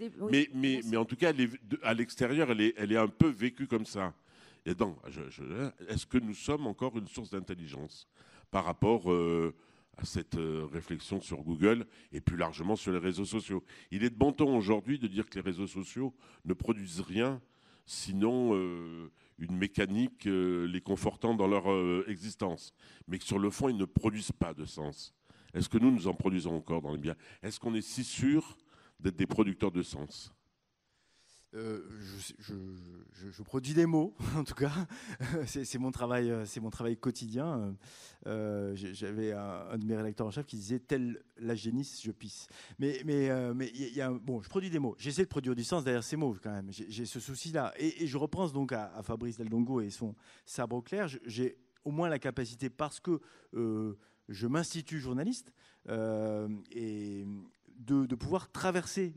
Speaker 1: mais en tout cas, à l'extérieur, elle est un peu vécue comme ça. Et donc, est-ce que nous sommes encore une source d'intelligence par rapport à cette réflexion sur Google et plus largement sur les réseaux sociaux? Il est de bon ton aujourd'hui de dire que les réseaux sociaux ne produisent rien, sinon une mécanique les confortant dans leur existence, mais que sur le fond, ils ne produisent pas de sens. Est-ce que nous en produisons encore dans les médias? Est-ce qu'on est si sûr d'être des producteurs de sens?
Speaker 2: Je produis des mots, en tout cas. C'est mon travail quotidien. J'avais un de mes rédacteurs en chef qui disait « tel la génisse, je pisse ». Mais bon, je produis des mots. J'essaie de produire du sens derrière ces mots, quand même. J'ai ce souci-là. Et je repense donc à Fabrice Del Dongo et son sabre au clair. J'ai au moins la capacité, parce que je m'institue journaliste, et de pouvoir traverser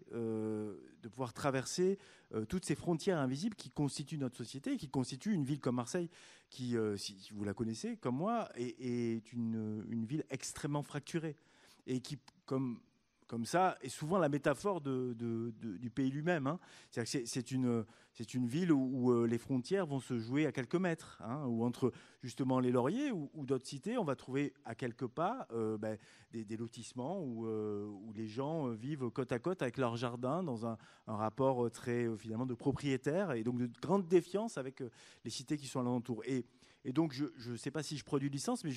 Speaker 2: toutes ces frontières invisibles qui constituent notre société, qui constituent une ville comme Marseille, qui, si vous la connaissez comme moi, est une ville extrêmement fracturée et qui, comme ça, est souvent la métaphore du pays lui-même. Hein. C'est une ville où les frontières vont se jouer à quelques mètres, hein, où entre justement les Lauriers ou d'autres cités, on va trouver à quelques pas des lotissements où les gens vivent côte à côte avec leur jardin dans un rapport très finalement de propriétaire et donc de grande défiance avec les cités qui sont alentour. Et donc je ne sais pas si je produis du sens, mais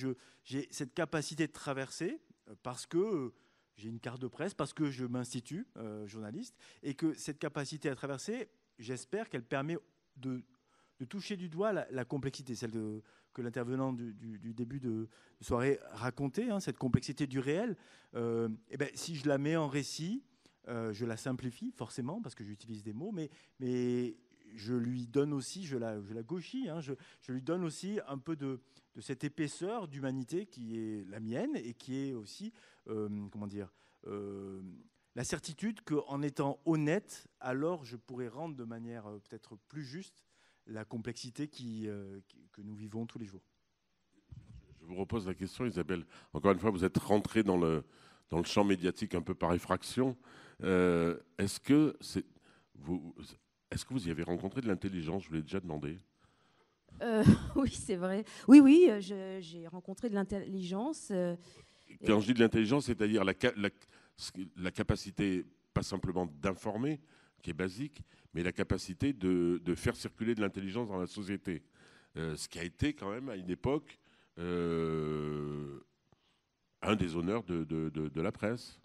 Speaker 2: j'ai cette capacité de traverser parce que j'ai une carte de presse, parce que je m'institue journaliste, et que cette capacité à traverser, j'espère qu'elle permet de toucher du doigt la complexité, celle que l'intervenant du début de soirée racontait, hein, cette complexité du réel. Si je la mets en récit, je la simplifie forcément, parce que j'utilise des mots, mais je lui donne aussi, je la gauchis, hein, je lui donne aussi un peu de cette épaisseur d'humanité qui est la mienne et qui est aussi, la certitude qu'en étant honnête, alors je pourrais rendre de manière peut-être plus juste la complexité que nous vivons tous les jours.
Speaker 1: Je vous repose la question, Isabelle. Encore une fois, vous êtes rentrée dans le champ médiatique un peu par effraction. Est-ce que vous y avez rencontré de l'intelligence? Je vous l'ai déjà demandé.
Speaker 3: Oui, c'est vrai. Oui, j'ai rencontré de l'intelligence.
Speaker 1: Quand je dis de l'intelligence, c'est-à-dire la capacité, pas simplement d'informer, qui est basique, mais la capacité de faire circuler de l'intelligence dans la société. Ce qui a été quand même, à une époque, un des honneurs de la presse.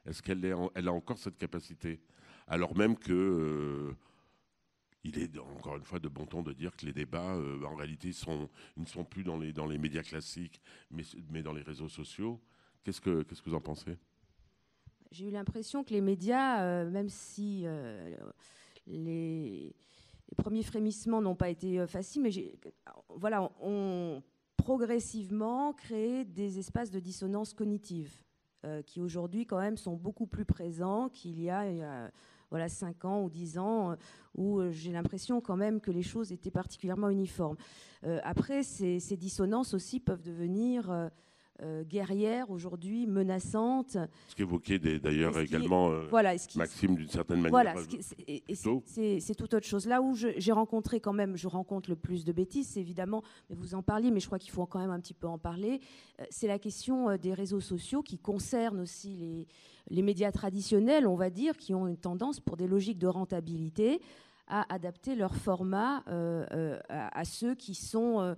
Speaker 1: Est-ce qu'elle a encore cette capacité? Alors même que... il est encore une fois de bon ton de dire que les débats, en réalité, ils ne sont plus dans les médias classiques, mais dans les réseaux sociaux. Qu'est-ce que vous en pensez?
Speaker 3: J'ai eu l'impression que les médias, même si les premiers frémissements n'ont pas été faciles, mais ont progressivement créé des espaces de dissonance cognitive qui aujourd'hui quand même sont beaucoup plus présents qu'il y a 5 ans ou 10 ans, où j'ai l'impression quand même que les choses étaient particulièrement uniformes. Après, ces dissonances aussi peuvent devenir guerrières aujourd'hui, menaçantes.
Speaker 1: Ce qu'évoquait d'ailleurs également Maxime d'une certaine manière.
Speaker 3: Voilà, c'est toute autre chose. Là où j'ai rencontré quand même, je rencontre le plus de bêtises, c'est évidemment, mais vous en parliez, mais je crois qu'il faut quand même un petit peu en parler, c'est la question des réseaux sociaux qui concerne aussi les médias traditionnels, on va dire, qui ont une tendance, pour des logiques de rentabilité, à adapter leur format à ceux qui sont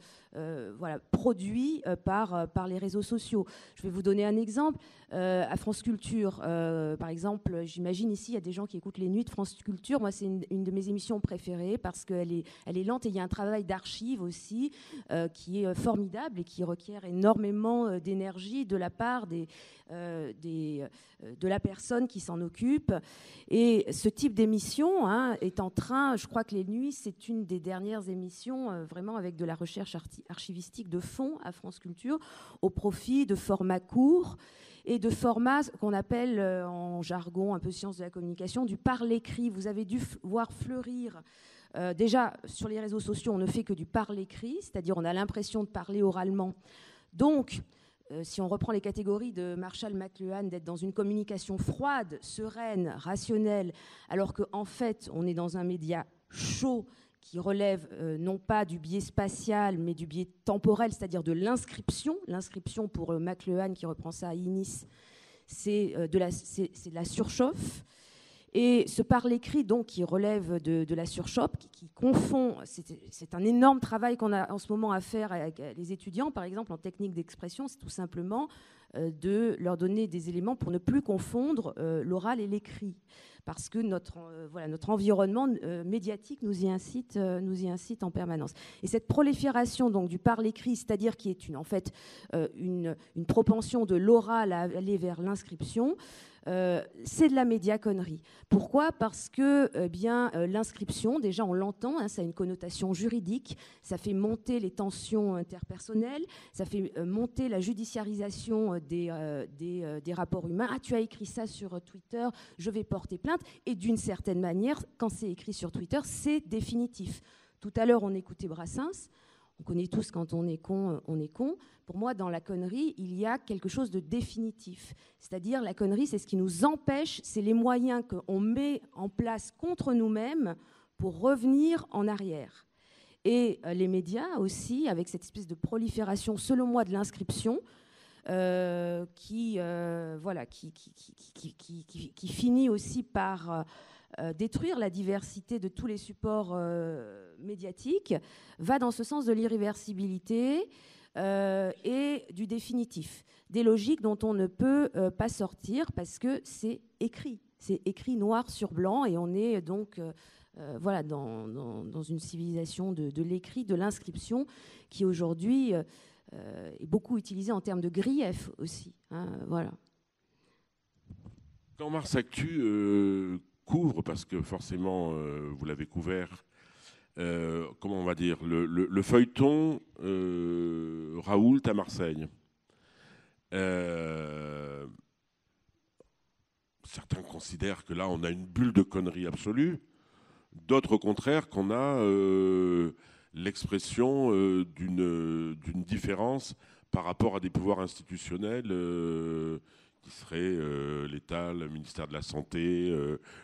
Speaker 3: produits par les réseaux sociaux. Je vais vous donner un exemple. À France Culture, par exemple, j'imagine ici, il y a des gens qui écoutent les nuits de France Culture. Moi, c'est une de mes émissions préférées parce qu'elle est lente et il y a un travail d'archives aussi qui est formidable et qui requiert énormément d'énergie de la part de la personne qui s'en occupe. Et ce type d'émission est en train, je crois que les nuits, c'est une des dernières émissions vraiment avec de la recherche archivistique de fond à France Culture au profit de formats courts et de formats qu'on appelle en jargon un peu sciences de la communication du par-l'écrit. Vous avez dû voir fleurir déjà sur les réseaux sociaux, on ne fait que du par-l'écrit, c'est-à-dire on a l'impression de parler oralement. Donc, si on reprend les catégories de Marshall McLuhan, d'être dans une communication froide, sereine, rationnelle, alors qu'en fait, on est dans un média chaud qui relève non pas du biais spatial, mais du biais temporel, c'est-à-dire de l'inscription. L'inscription, pour McLuhan, qui reprend ça à Innis, c'est de la surchauffe. Et ce par l'écrit, donc, qui relève de la surchauffe, qui confond, c'est un énorme travail qu'on a en ce moment à faire avec les étudiants, par exemple, en technique d'expression, c'est tout simplement de leur donner des éléments pour ne plus confondre l'oral et l'écrit. Parce que notre environnement médiatique nous y incite en permanence. Et cette prolifération donc, du par-l'écrit, c'est-à-dire qui est en fait une propension de l'oral à aller vers l'inscription, c'est de la médiaconnerie. Pourquoi ? Parce que l'inscription, déjà on l'entend, ça a une connotation juridique, ça fait monter les tensions interpersonnelles, ça fait monter la judiciarisation des rapports humains. Ah, tu as écrit ça sur Twitter, je vais porter plainte. Et d'une certaine manière, quand c'est écrit sur Twitter, c'est définitif. Tout à l'heure, on écoutait Brassens. On connaît tous quand on est con, on est con. Pour moi, dans la connerie, il y a quelque chose de définitif. C'est-à-dire, la connerie, c'est ce qui nous empêche, c'est les moyens qu'on met en place contre nous-mêmes pour revenir en arrière. Et les médias aussi, avec cette espèce de prolifération, selon moi, de l'inscription, qui finit aussi par détruire la diversité de tous les supports médiatiques, va dans ce sens de l'irréversibilité et du définitif, des logiques dont on ne peut pas sortir parce que c'est écrit noir sur blanc, et on est donc dans une civilisation de l'écrit, de l'inscription, qui aujourd'hui est beaucoup utilisée en termes de grief aussi. Voilà.
Speaker 1: Quand Mars Actu couvre, parce que forcément vous l'avez couvert, comment on va dire, le feuilleton Raoult à Marseille. Certains considèrent que là on a une bulle de conneries absolue, d'autres au contraire qu'on a l'expression d'une différence par rapport à des pouvoirs institutionnels qui seraient l'État, le ministère de la Santé,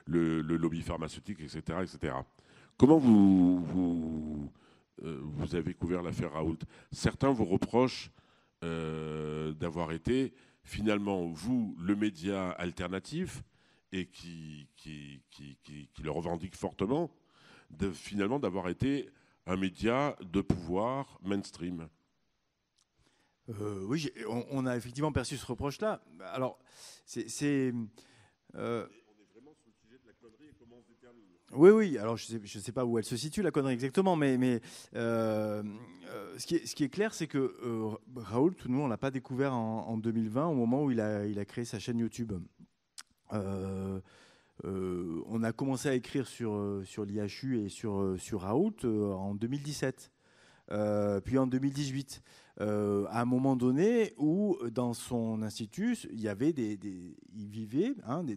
Speaker 1: le lobby pharmaceutique, etc. etc. Comment vous avez couvert l'affaire Raoult ? Certains vous reprochent d'avoir été finalement, vous, le média alternatif, et qui le revendique fortement, finalement d'avoir été un média de pouvoir mainstream.
Speaker 2: Oui, on a effectivement perçu ce reproche-là. Alors, on est
Speaker 1: vraiment sur le sujet de la connerie et comment on se détermine.
Speaker 2: Oui. Alors, je ne sais pas où elle se situe, la connerie exactement, mais ce qui est clair, c'est que Raoult, nous, on ne l'a pas découvert en 2020, au moment où il a créé sa chaîne YouTube. On a commencé à écrire sur l'IHU et sur Raoult en 2017. Puis en 2018, à un moment donné où dans son institut, il vivait des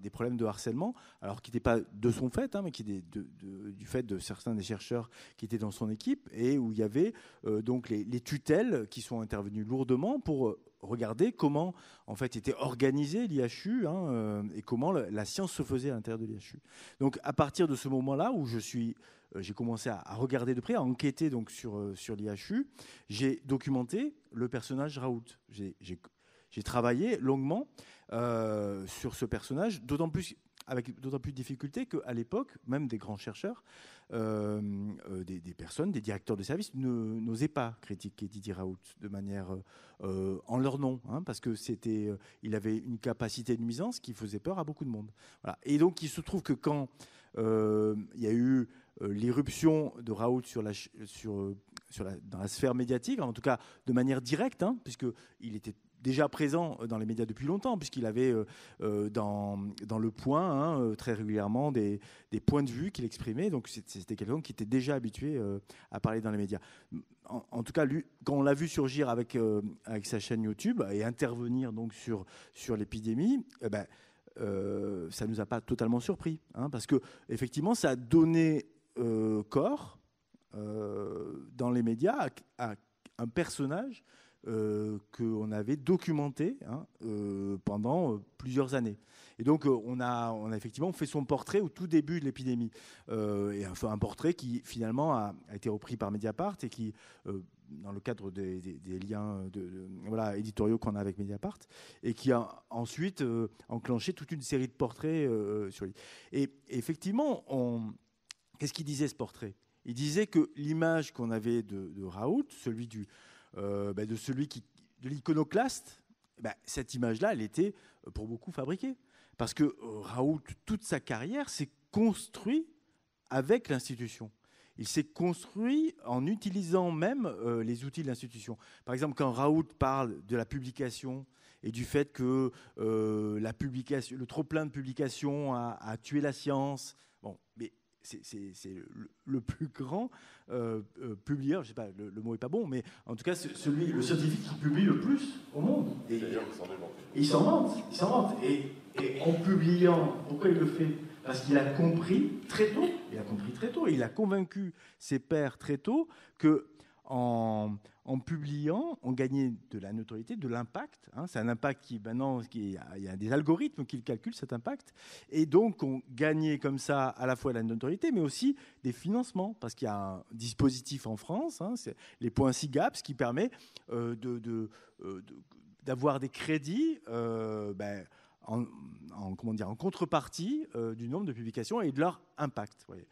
Speaker 2: problèmes de harcèlement, alors qui n'étaient pas de son fait, mais qui étaient du fait de certains des chercheurs qui étaient dans son équipe, et où il y avait donc les tutelles qui sont intervenues lourdement pour regarder comment en fait était organisé l'IHU et comment la science se faisait à l'intérieur de l'IHU. Donc à partir de ce moment-là où j'ai commencé à regarder de près, à enquêter donc sur l'IHU. J'ai documenté le personnage Raoult. J'ai travaillé longuement sur ce personnage, avec d'autant plus de difficulté qu'à l'époque, même des grands chercheurs, des personnes, des directeurs de service n'osaient pas critiquer Didier Raoult de manière en leur nom, parce que il avait une capacité de nuisance qui faisait peur à beaucoup de monde. Voilà. Et donc il se trouve que quand il y a eu l'irruption de Raoult dans la sphère médiatique, en tout cas de manière directe, puisqu'il était déjà présent dans les médias depuis longtemps, puisqu'il avait dans Le Point très régulièrement des points de vue qu'il exprimait. Donc c'était quelqu'un qui était déjà habitué à parler dans les médias. En tout cas, lui, quand on l'a vu surgir avec sa chaîne YouTube et intervenir donc sur l'épidémie, ça ne nous a pas totalement surpris, parce que effectivement, ça a donné corps dans les médias à un personnage qu'on avait documenté pendant plusieurs années. Et donc, on a effectivement fait son portrait au tout début de l'épidémie. Et un portrait qui, finalement, a été repris par Mediapart et qui, dans le cadre des liens éditoriaux qu'on a avec Mediapart, et qui a ensuite enclenché toute une série de portraits sur lui. Et effectivement, qu'est-ce qu'il disait, ce portrait ? Il disait que l'image qu'on avait de Raoult, celui de l'iconoclaste, cette image-là, elle était pour beaucoup fabriquée. Parce que Raoult, toute sa carrière, s'est construit avec l'institution. Il s'est construit en utilisant même les outils de l'institution. Par exemple, quand Raoult parle de la publication et du fait que le trop-plein de publications a tué la science, mais c'est le plus grand publieur, je sais pas, le mot est pas bon, mais en tout cas, le scientifique qui publie le plus au monde. Et il s'en vante. Et en publiant, pourquoi il le fait ? Parce qu'il a compris très tôt, il a convaincu ses pairs très tôt que en publiant, on gagnait de la notoriété, de l'impact. C'est un impact qui, maintenant, il y a des algorithmes qui calculent cet impact. Et donc, on gagnait comme ça à la fois la notoriété, mais aussi des financements. Parce qu'il y a un dispositif en France, c'est les points SIGAP, qui permet d'avoir des crédits en contrepartie du nombre de publications et de leur impact. Vous voyez.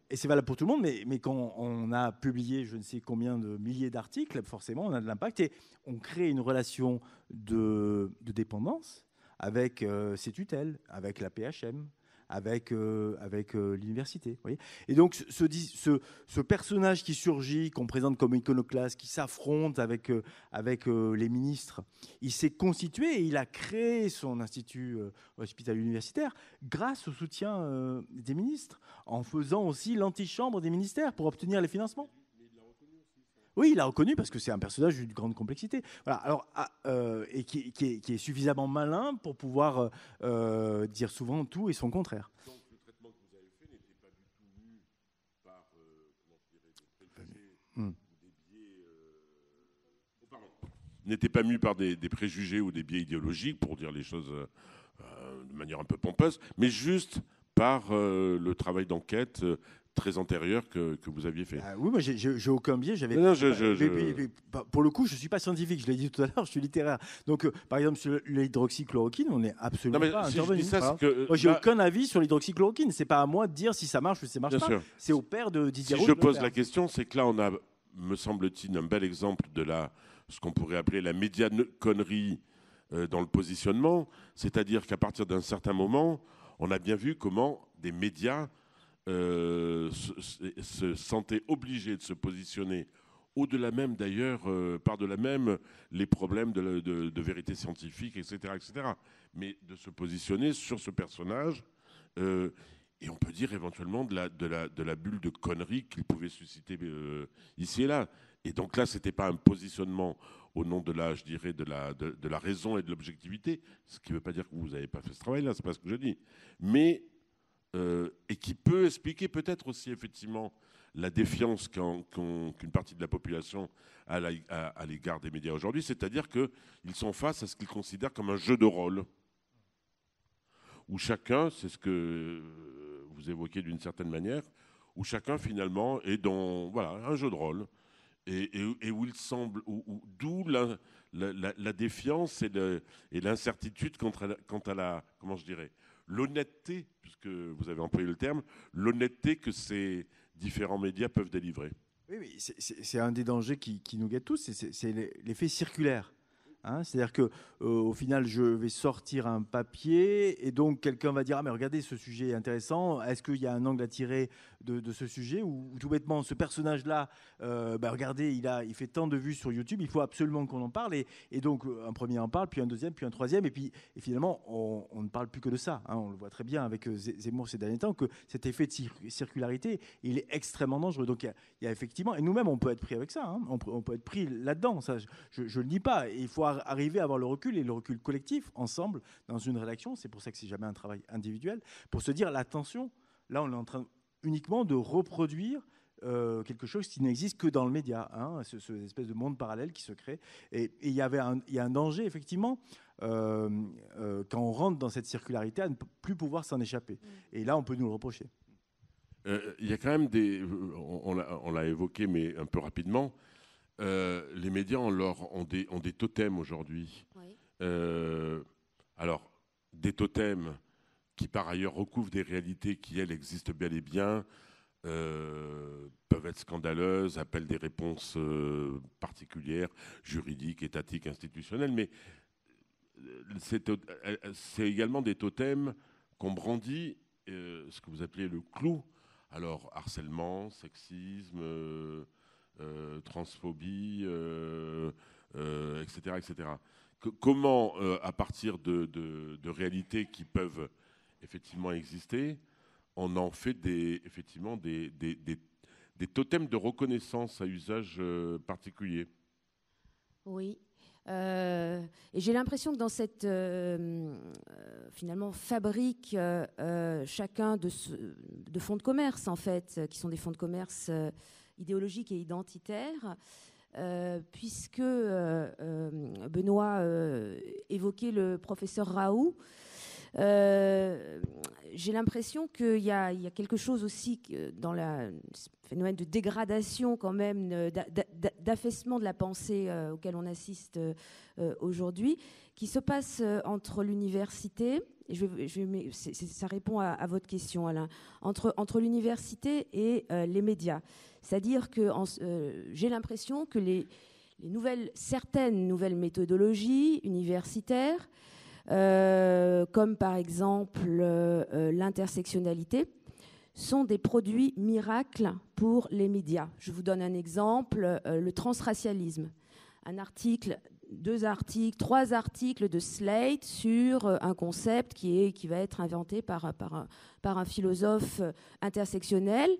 Speaker 2: Et c'est valable pour tout le monde, mais quand on a publié je ne sais combien de milliers d'articles, forcément, on a de l'impact et on crée une relation de dépendance avec ses tutelles, avec la PHM, avec l'université. Vous voyez. Et donc, ce personnage qui surgit, qu'on présente comme iconoclaste, qui s'affronte avec les ministres, il s'est constitué et il a créé son institut hospitalier universitaire grâce au soutien des ministres, en faisant aussi l'antichambre des ministères pour obtenir les financements. Oui, il l'a reconnu parce que c'est un personnage d'une grande complexité. Voilà. Alors, et qui est suffisamment malin pour pouvoir dire souvent tout et son contraire.
Speaker 1: Donc, le traitement que vous avez fait n'était pas du tout mu par des préjugés ou des biais. N'était pas mu par des préjugés ou des biais idéologiques, pour dire les choses de manière un peu pompeuse, mais juste par le travail d'enquête très antérieur que vous aviez fait.
Speaker 2: Oui, moi j'ai aucun biais. Pour le coup, je ne suis pas scientifique, je l'ai dit tout à l'heure, je suis littéraire. Donc, par exemple, sur l'hydroxychloroquine, on n'est absolument pas intervenu. Moi, j'ai aucun avis sur l'hydroxychloroquine. Ce n'est pas à moi de dire si ça marche ou si ça ne marche pas. C'est au père de Didier Raoult.
Speaker 1: Si je pose la question, c'est que là, on a, me semble-t-il, un bel exemple de ce qu'on pourrait appeler la médiaconnerie dans le positionnement. C'est-à-dire qu'à partir d'un certain moment, on a bien vu comment des médias se sentaient obligés de se positionner au-delà même d'ailleurs, par-delà même les problèmes de vérité scientifique, etc., etc. Mais de se positionner sur ce personnage, et on peut dire éventuellement de la bulle de conneries qu'il pouvait susciter ici et là. Et donc là, ce n'était pas un positionnement au nom de la, je dirais, de la raison et de l'objectivité, ce qui ne veut pas dire que vous n'avez pas fait ce travail-là, ce n'est pas ce que je dis. Mais et qui peut expliquer peut-être aussi effectivement la défiance qu'une partie de la population a à l'égard des médias aujourd'hui, c'est-à-dire qu'ils sont face à ce qu'ils considèrent comme un jeu de rôle, où chacun, c'est ce que vous évoquez d'une certaine manière, où chacun finalement est dans un jeu de rôle, et où il semble, d'où la défiance et l'incertitude quant à la, comment je dirais, l'honnêteté, puisque vous avez employé le terme, l'honnêteté que ces différents médias peuvent délivrer.
Speaker 2: Oui, c'est un des dangers qui nous guette tous, c'est l'effet circulaire. C'est-à-dire qu'au final, je vais sortir un papier et donc quelqu'un va dire « Ah mais regardez, ce sujet est intéressant, est-ce qu'il y a un angle à tirer de ce sujet ?» Ou tout bêtement, ce personnage-là, regardez, il fait tant de vues sur YouTube, il faut absolument qu'on en parle. Et donc un premier en parle, puis un deuxième, puis un troisième. Et finalement, on ne parle plus que de ça. On le voit très bien avec Zemmour ces derniers temps, que cet effet de circularité, il est extrêmement dangereux. Donc il y a effectivement, et nous-mêmes, on peut être pris avec ça. On peut être pris là-dedans. Ça, je ne le nie pas. Et il faut arriver à avoir le recul, et le recul collectif, ensemble, dans une rédaction. C'est pour ça que c'est jamais un travail individuel, pour se dire, attention, là on est en train uniquement de reproduire quelque chose qui n'existe que dans le média, hein, cette espèce de monde parallèle qui se crée. Et il y a un danger, effectivement, quand on rentre dans cette circularité, à ne plus pouvoir s'en échapper. Et là, on peut nous le reprocher.
Speaker 1: Il y a quand même on l'a évoqué, mais un peu rapidement, les médias ont des totems aujourd'hui. Oui. Alors, des totems qui, par ailleurs, recouvrent des réalités qui, elles, existent bel et bien, peuvent être scandaleuses, appellent des réponses particulières, juridiques, étatiques, institutionnelles, mais c'est également des totems qu'on brandit, ce que vous appelez le clou. Alors, harcèlement, sexisme, transphobie, etc. etc. Comment, à partir de réalités qui peuvent effectivement exister, on en fait effectivement des totems de reconnaissance à usage particulier?
Speaker 3: Oui. Et j'ai l'impression que dans cette finalement fabrique chacun de fonds de commerce, en fait, qui sont des fonds de commerce idéologiques et identitaires, puisque Benoît évoquait le professeur Raoult. J'ai l'impression qu'il y a quelque chose aussi dans le phénomène de dégradation quand même, d'affaissement de la pensée auquel on assiste aujourd'hui, qui se passe entre l'université, et ça répond à votre question, Alain, entre l'université et les médias. C'est-à-dire que j'ai l'impression que certaines nouvelles méthodologies universitaires, comme par exemple l'intersectionnalité, sont des produits miracles pour les médias. Je vous donne un exemple, le transracialisme. Un article, 2 articles, 3 articles de Slate sur un concept qui va être inventé par un philosophe intersectionnel,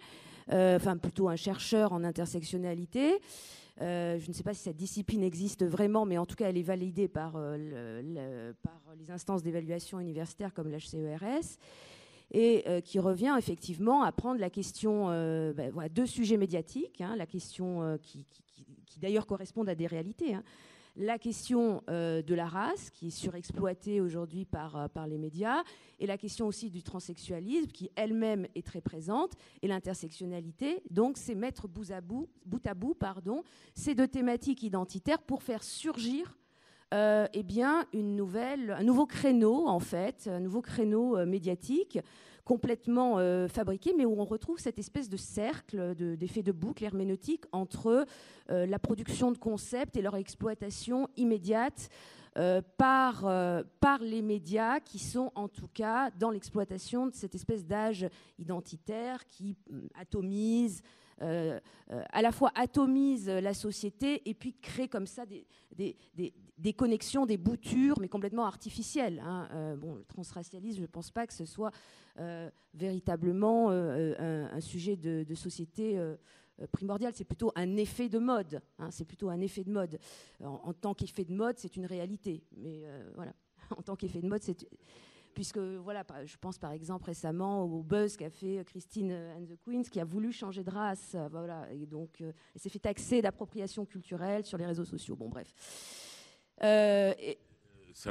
Speaker 3: enfin plutôt un chercheur en intersectionnalité. Je ne sais pas si cette discipline existe vraiment, mais en tout cas, elle est validée par les instances d'évaluation universitaire comme l'HCERS, et qui revient effectivement à prendre la question, voilà, 2 sujets médiatiques, hein, la question qui d'ailleurs correspondent à des réalités, hein. La question de la race, qui est surexploitée aujourd'hui par les médias, et la question aussi du transsexualisme, qui elle-même est très présente, et l'intersectionnalité. Donc, c'est mettre bout à bout, ces 2 thématiques identitaires pour faire surgir eh bien, un nouveau créneau, en fait, un nouveau créneau médiatique, complètement fabriqué, mais où on retrouve cette espèce de cercle, d'effet de boucle herméneutique entre la production de concepts et leur exploitation immédiate par les médias, qui sont en tout cas dans l'exploitation de cette espèce d'âge identitaire qui atomise, à la fois atomise la société et puis crée comme ça des connexions, des boutures, mais complètement artificielles, hein. Le transracialisme, je ne pense pas que ce soit véritablement un sujet de société primordial. C'est plutôt un effet de mode, hein. C'est plutôt un effet de mode. En tant qu'effet de mode, c'est une réalité. Mais voilà, en tant qu'effet de mode, puisque voilà, je pense par exemple récemment au buzz qu'a fait Christine and the Queens, qui a voulu changer de race, voilà, et donc elle s'est fait taxer d'appropriation culturelle sur les réseaux sociaux. Bon, bref.
Speaker 1: Ça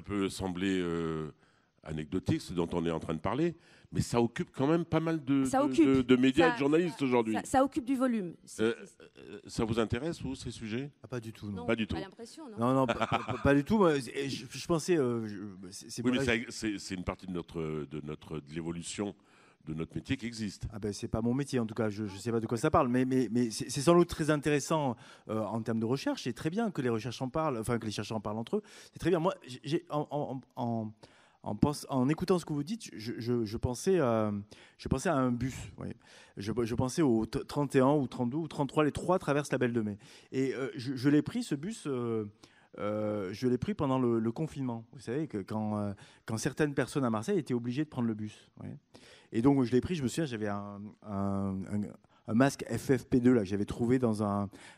Speaker 1: peut sembler anecdotique, ce dont on est en train de parler, mais ça occupe quand même pas mal de médias et de journalistes aujourd'hui.
Speaker 3: Ça occupe du volume.
Speaker 1: Ça vous intéresse, vous, ces sujets?
Speaker 2: Pas du tout, non.
Speaker 1: Pas du tout.
Speaker 3: Pas l'impression, non.
Speaker 2: Non, pas du tout. Je pensais...
Speaker 1: oui, mais c'est une partie de l'évolution de notre métier qui existe.
Speaker 2: Ah ben, c'est pas mon métier, en tout cas, je ne sais pas de quoi ça parle, mais c'est sans doute très intéressant en termes de recherche. C'est très bien que les chercheurs en parlent, enfin que les chercheurs en parlent entre eux. C'est très bien. Moi, en écoutant ce que vous dites, je pensais à un bus. Oui. Je pensais au 31 ou 32 ou 33, les 3 traversent la Belle de Mai. Et je l'ai pris, ce bus... je l'ai pris pendant le confinement. Vous savez que quand certaines personnes à Marseille étaient obligées de prendre le bus. Ouais. Et donc je l'ai pris, je me souviens, j'avais un masque FFP2 là, que j'avais trouvé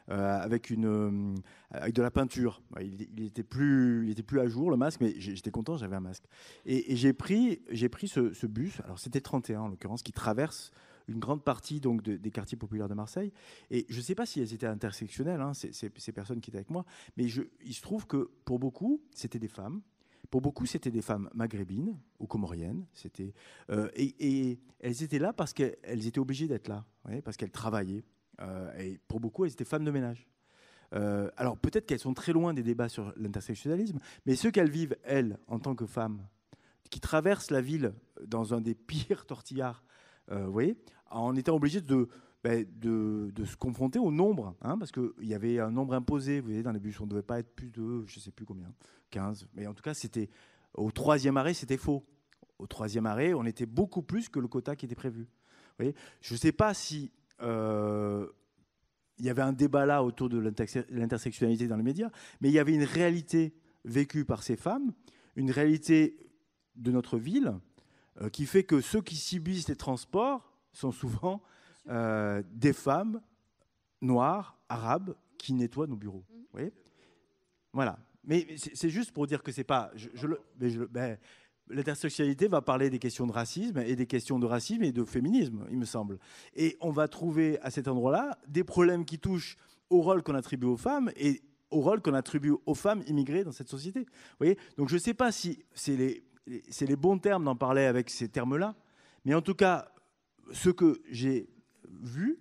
Speaker 2: avec de la peinture. Il était plus à jour, le masque, mais j'étais content, j'avais un masque. Et j'ai pris ce bus, alors c'était 31 en l'occurrence, qui traverse une grande partie donc, des quartiers populaires de Marseille. Et je ne sais pas si elles étaient intersectionnelles, hein, ces personnes qui étaient avec moi, mais il se trouve que pour beaucoup, c'était des femmes. Pour beaucoup, c'était des femmes maghrébines ou comoriennes. Et elles étaient là parce qu'elles étaient obligées d'être là, parce qu'elles travaillaient. Et pour beaucoup, elles étaient femmes de ménage. Alors peut-être qu'elles sont très loin des débats sur l'intersectionnalisme, mais ce qu'elles vivent, elles, en tant que femmes, qui traversent la ville dans un des pires tortillards, vous voyez, en étant obligées de se confronter au nombre, hein, parce qu'il y avait un nombre imposé, vous voyez, dans les bus, on ne devait pas être plus de, je ne sais plus combien, 15, mais en tout cas, c'était au 3e arrêt, c'était faux. Au 3e arrêt, on était beaucoup plus que le quota qui était prévu. Vous voyez, je ne sais pas si... il y avait un débat là autour de l'intersectionnalité dans les médias, mais il y avait une réalité vécue par ces femmes, une réalité de notre ville, qui fait que ceux qui subissent les transports sont souvent des femmes noires, arabes, qui nettoient nos bureaux. Vous voyez ? Voilà. Mais c'est juste pour dire que c'est pas... L'intersectionnalité va parler des questions de racisme et de féminisme, il me semble. Et on va trouver à cet endroit-là des problèmes qui touchent au rôle qu'on attribue aux femmes et au rôle qu'on attribue aux femmes immigrées dans cette société. Vous voyez ? Donc je ne sais pas si c'est les bons termes d'en parler avec ces termes-là, mais en tout cas, ce que j'ai vu,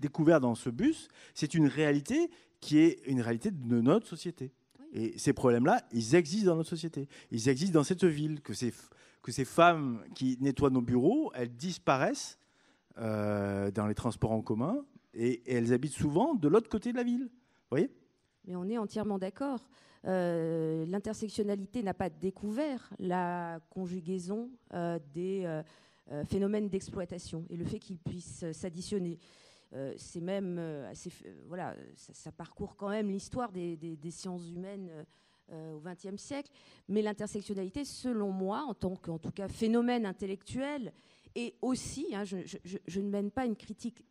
Speaker 2: découvert dans ce bus, c'est une réalité qui est une réalité de notre société. Et ces problèmes-là, ils existent dans notre société. Ils existent dans cette ville. Que ces femmes qui nettoient nos bureaux, elles disparaissent dans les transports en commun et elles habitent souvent de l'autre côté de la ville. Vous voyez ?
Speaker 3: Mais on est entièrement d'accord. L'intersectionnalité n'a pas découvert la conjugaison des phénomènes d'exploitation et le fait qu'ils puissent s'additionner. C'est même assez, voilà, ça parcourt quand même l'histoire des sciences humaines au XXe siècle. Mais l'intersectionnalité, selon moi, en tant qu'en tout cas phénomène intellectuel, et aussi, hein, je ne mène pas une critique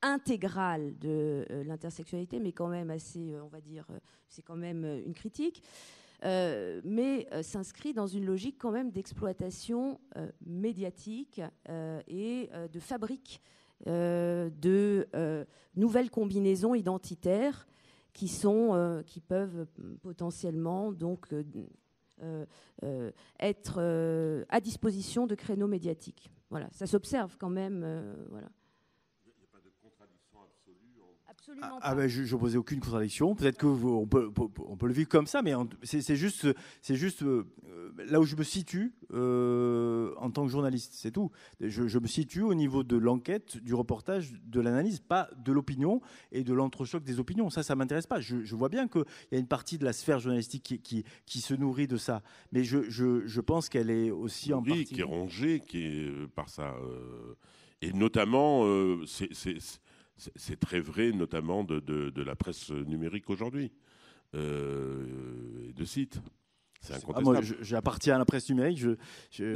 Speaker 3: intégrale de l'intersectionnalité, mais quand même assez, on va dire, c'est quand même une critique, mais s'inscrit dans une logique quand même d'exploitation médiatique et de fabrique de nouvelles combinaisons identitaires qui peuvent potentiellement donc être à disposition de créneaux médiatiques. Voilà, ça s'observe quand même. Voilà.
Speaker 1: Il n'y a pas de contradiction absolue.
Speaker 3: Absolument pas.
Speaker 2: Je n'opposais aucune contradiction. Peut-être qu'on peut le vivre comme ça, mais c'est juste là où je me situe en tant que journaliste, c'est tout. Je me situe au niveau de l'enquête, du reportage, de l'analyse, pas de l'opinion et de l'entrechoc des opinions. Ça ne m'intéresse pas. Je vois bien qu'il y a une partie de la sphère journalistique qui se nourrit de ça, mais je pense qu'elle est aussi en partie...
Speaker 1: qui est rongée par ça. Et notamment, c'est très vrai, notamment de la presse numérique aujourd'hui, de sites. C'est incontestable.
Speaker 2: Moi, j'appartiens à la presse numérique.
Speaker 1: C'est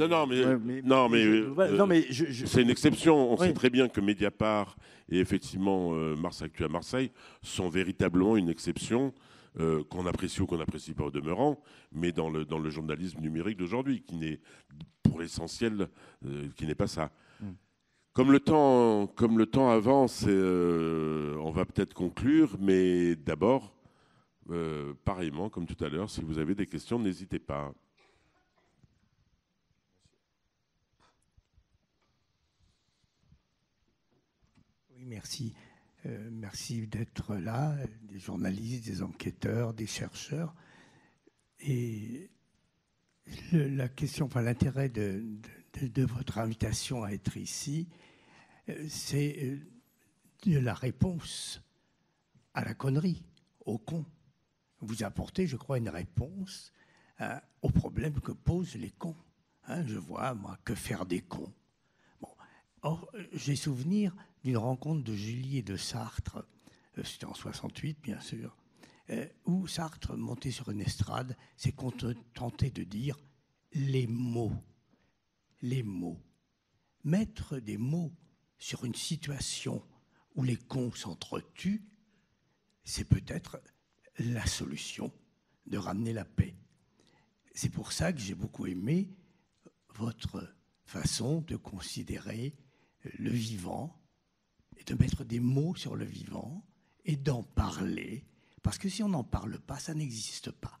Speaker 1: une exception. On sait très bien que Mediapart et effectivement Mars Actu à Marseille sont véritablement une exception qu'on apprécie ou qu'on n'apprécie pas au demeurant, mais dans le journalisme numérique d'aujourd'hui, qui n'est, pour l'essentiel, qui n'est pas ça. Comme le temps avance, on va peut-être conclure, mais d'abord, pareillement, comme tout à l'heure, si vous avez des questions, n'hésitez pas.
Speaker 4: Oui, merci. Merci d'être là, des journalistes, des enquêteurs, des chercheurs. Et la question, enfin l'intérêt de votre invitation à être ici, c'est de la réponse à la connerie, au con. Vous apportez, je crois, une réponse aux problèmes que posent les cons. Je vois, moi, que faire des cons. Bon. Or, j'ai souvenir d'une rencontre de Julie et de Sartre, c'était en 68, bien sûr, où Sartre, monté sur une estrade, s'est contenté de dire les mots. Les mots. Mettre des mots sur une situation où les cons s'entretuent, c'est peut-être la solution de ramener la paix. C'est pour ça que j'ai beaucoup aimé votre façon de considérer le vivant, et de mettre des mots sur le vivant, et d'en parler, parce que si on n'en parle pas, ça n'existe pas.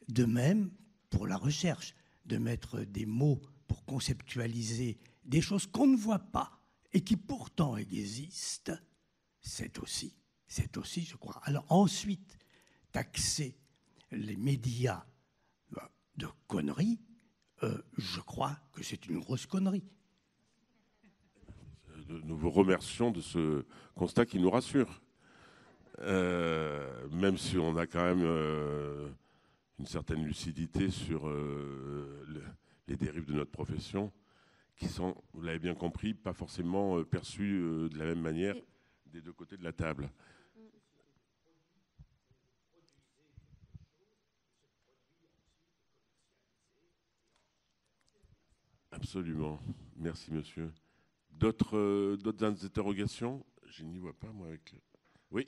Speaker 4: De même, pour la recherche, de mettre des mots pour conceptualiser des choses qu'on ne voit pas et qui pourtant existent, c'est aussi, je crois. Alors ensuite, taxer les médias de conneries, je crois que c'est une grosse connerie.
Speaker 1: Nous vous remercions de ce constat qui nous rassure. Même si on a quand même une certaine lucidité sur les dérives de notre profession, qui sont, vous l'avez bien compris, pas forcément perçues de la même manière des deux côtés de la table. Absolument. Merci, monsieur. D'autres interrogations? Je n'y vois pas, moi, avec... Oui.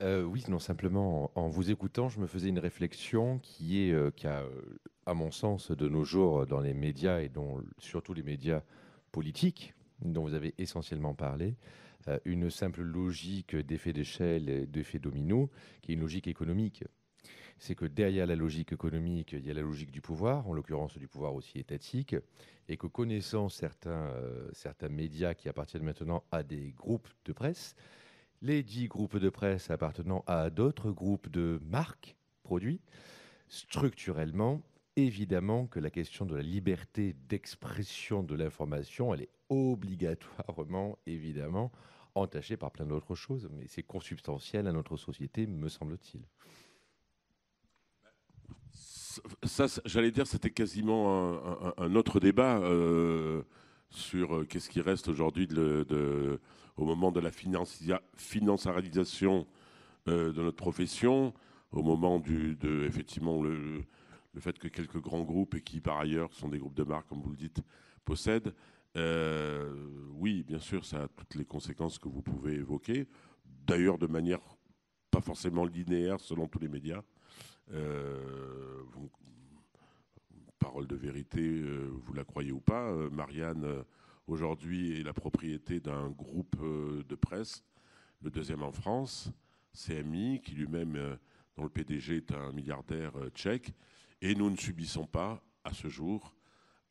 Speaker 5: Oui, non, simplement, en vous écoutant, je me faisais une réflexion qui a, à mon sens, de nos jours, dans les médias, et surtout les médias politiques, dont vous avez essentiellement parlé, une simple logique d'effet d'échelle et d'effet domino, qui est une logique économique. C'est que derrière la logique économique, il y a la logique du pouvoir, en l'occurrence du pouvoir aussi étatique, et que connaissant certains médias qui appartiennent maintenant à des groupes de presse, les 10 groupes de presse appartenant à d'autres groupes de marques, produits, structurellement, évidemment que la question de la liberté d'expression de l'information, elle est obligatoirement, évidemment, entachée par plein d'autres choses, mais c'est consubstantiel à notre société, me semble-t-il.
Speaker 1: Ça, j'allais dire, c'était quasiment un autre débat sur qu'est-ce qui reste aujourd'hui au moment de la financiarisation de notre profession, au moment effectivement, le fait que quelques grands groupes, et qui par ailleurs sont des groupes de marque, comme vous le dites, possèdent. Oui, bien sûr, ça a toutes les conséquences que vous pouvez évoquer, d'ailleurs de manière pas forcément linéaire selon tous les médias. Parole de vérité, vous la croyez ou pas, Marianne aujourd'hui est la propriété d'un groupe de presse, le deuxième en France, CMI, qui lui-même, dont le PDG est un milliardaire tchèque, et nous ne subissons pas à ce jour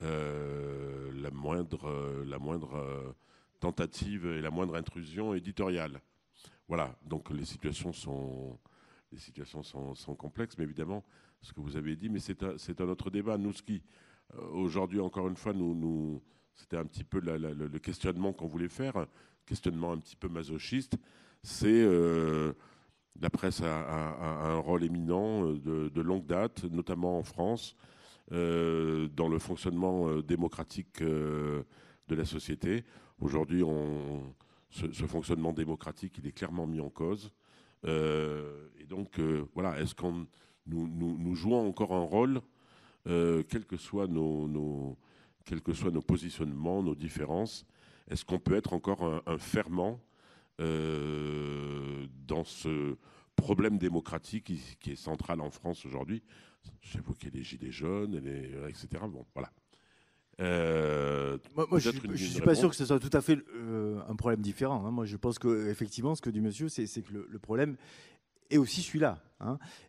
Speaker 1: la moindre tentative et la moindre intrusion éditoriale. Voilà, donc les situations sont complexes, mais évidemment, ce que vous avez dit, mais c'est un autre débat. Nous, ce qui, aujourd'hui, encore une fois, c'était un petit peu le questionnement qu'on voulait faire, un questionnement un petit peu masochiste, c'est la presse a un rôle éminent de longue date, notamment en France, dans le fonctionnement démocratique de la société. Aujourd'hui, ce fonctionnement démocratique, il est clairement mis en cause. Et donc, voilà, est-ce qu'on nous jouons encore un rôle, quels que soient nos positionnements, nos différences, est-ce qu'on peut être encore un ferment dans ce problème démocratique qui est central en France aujourd'hui? J'évoquais les gilets jaunes, etc. Bon, voilà.
Speaker 2: Moi je ne suis pas sûr que ce soit tout à fait un problème différent. Moi, je pense qu'effectivement, ce que dit monsieur, c'est que le problème est aussi celui-là.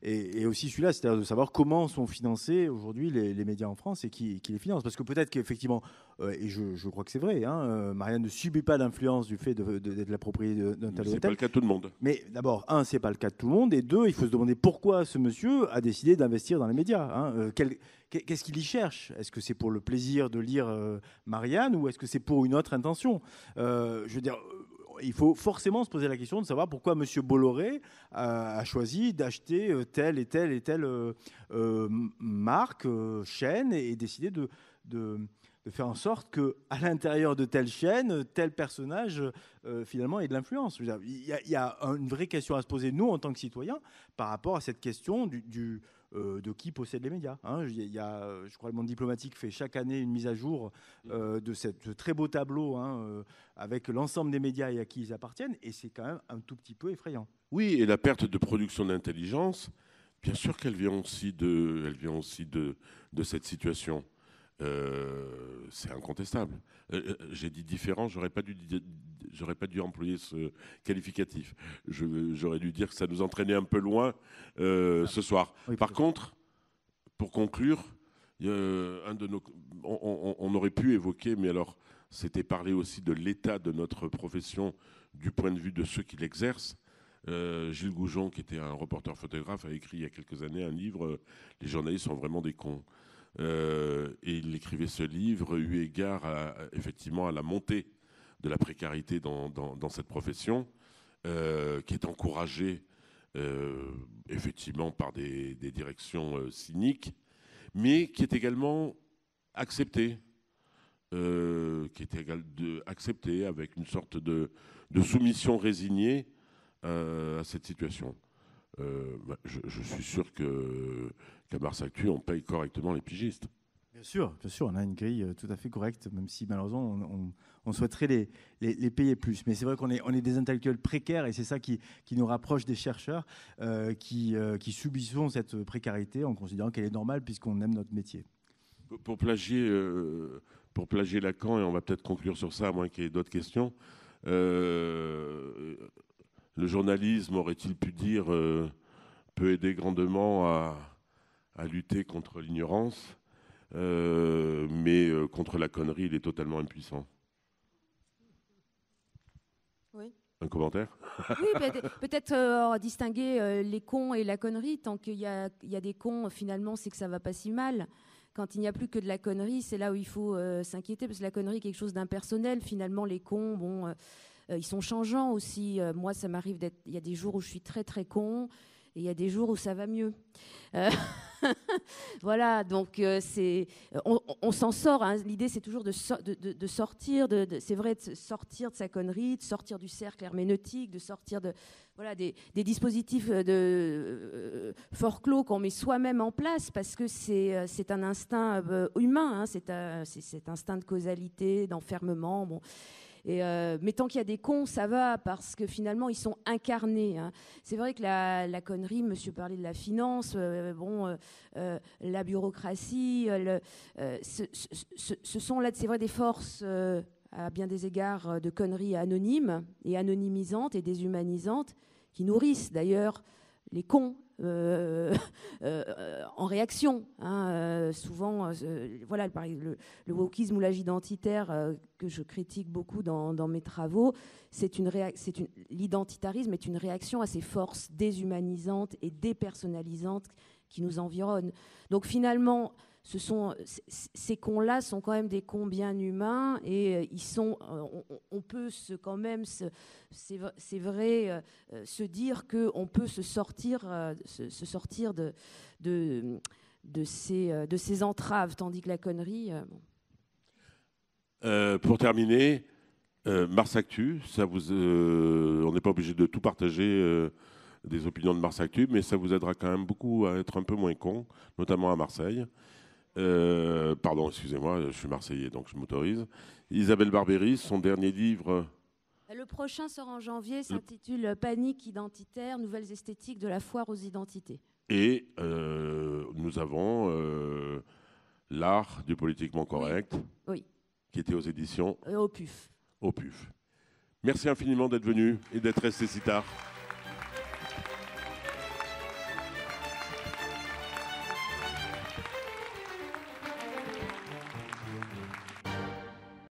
Speaker 2: Et aussi celui-là, c'est-à-dire de savoir comment sont financés aujourd'hui les médias en France et qui les financent. Parce que peut-être qu'effectivement, et je crois que c'est vrai, Marianne ne subit pas l'influence du fait d'être la propriété d'un tel hôtel.
Speaker 1: C'est pas le cas de tout le monde.
Speaker 2: Mais d'abord, c'est pas le cas de tout le monde. Et deux, il faut se demander pourquoi ce monsieur a décidé d'investir dans les médias. Qu'est-ce qu'il y cherche? Est-ce que c'est pour le plaisir de lire Marianne ou est-ce que c'est pour une autre intention? Je veux dire... Il faut forcément se poser la question de savoir pourquoi M. Bolloré a choisi d'acheter telle et telle marque, chaîne, et décidé de faire en sorte qu'à l'intérieur de telle chaîne, tel personnage, finalement, ait de l'influence. Il y a une vraie question à se poser, nous, en tant que citoyens, par rapport à cette question de qui possède les médias. Il y a, je crois, le Monde diplomatique fait chaque année une mise à jour de ce très beau tableau avec l'ensemble des médias et à qui ils appartiennent, et c'est quand même un tout petit peu effrayant.
Speaker 1: Oui, et la perte de production d'intelligence Bien sûr qu'elle vient aussi de cette situation. C'est incontestable. J'ai dit différent, j'aurais pas dû employer ce qualificatif. J'aurais dû dire que ça nous entraînait un peu loin ce soir.
Speaker 2: Oui,
Speaker 1: Par contre, pour conclure, on aurait pu évoquer, mais alors c'était parler aussi de l'état de notre profession du point de vue de ceux qui l'exercent. Gilles Goujon, qui était un reporter photographe, a écrit il y a quelques années un livre « Les journalistes sont vraiment des cons ». Et il écrivait ce livre eu égard effectivement à la montée de la précarité dans cette profession, qui est encouragée effectivement par des directions cyniques, mais qui est également acceptée, acceptée avec une sorte de soumission résignée à cette situation. Je suis sûr qu'à Mars Actu, on paye correctement les pigistes.
Speaker 2: Bien sûr, on a une grille tout à fait correcte, même si malheureusement on souhaiterait les payer plus. Mais c'est vrai qu'on est des intellectuels précaires et c'est ça qui nous rapproche des chercheurs qui subissons cette précarité en considérant qu'elle est normale puisqu'on aime notre métier.
Speaker 1: Pour plagier Lacan, et on va peut-être conclure sur ça, à moins qu'il y ait d'autres questions, le journalisme, aurait-il pu dire, peut aider grandement à lutter contre l'ignorance, mais contre la connerie, il est totalement impuissant.
Speaker 3: Oui.
Speaker 1: Un commentaire ?
Speaker 3: Oui, peut-être distinguer les cons et la connerie. Tant qu'il y a des cons, finalement, c'est que ça va pas si mal. Quand il n'y a plus que de la connerie, c'est là où il faut s'inquiéter, parce que la connerie est quelque chose d'impersonnel. Finalement, les cons, bon... ils sont changeants aussi. Moi, ça m'arrive d'être... Il y a des jours où je suis très, très con et il y a des jours où ça va mieux. Voilà, donc on s'en sort. Hein. L'idée, c'est toujours de sortir, c'est vrai, de sortir de sa connerie, de sortir du cercle herméneutique, de sortir des dispositifs fort clos qu'on met soi-même en place, parce que c'est un instinct humain, hein. C'est cet instinct de causalité, d'enfermement. Bon. Mais tant qu'il y a des cons, ça va, parce que finalement, ils sont incarnés. Hein. C'est vrai que la connerie, monsieur parlait de la finance, la bureaucratie, ce sont là, c'est vrai, des forces à bien des égards de conneries anonymes et anonymisantes et déshumanisantes qui nourrissent d'ailleurs les cons. En réaction, hein, souvent, voilà, le wokisme ou l'âge identitaire que je critique beaucoup dans mes travaux, l'identitarisme est une réaction à ces forces déshumanisantes et dépersonnalisantes qui nous environnent. Donc finalement, ces cons-là sont quand même des cons bien humains et on peut quand même, c'est vrai, se dire qu'on peut se sortir de ces entraves, tandis que la connerie...
Speaker 1: Pour terminer, Mars Actu, on n'est pas obligé de tout partager des opinions de Mars Actu, mais ça vous aidera quand même beaucoup à être un peu moins con, notamment à Marseille. Pardon, excusez-moi, je suis marseillais, donc je m'autorise. Isabelle Barbéry, son dernier livre...
Speaker 3: Le prochain sort en janvier, s'intitule « Panique identitaire, nouvelles esthétiques de la foire aux identités ».
Speaker 1: Et nous avons l'art du politiquement correct,
Speaker 3: oui.
Speaker 1: Qui était aux éditions...
Speaker 3: Au PUF.
Speaker 1: Au PUF. Merci infiniment d'être venu et d'être resté si tard.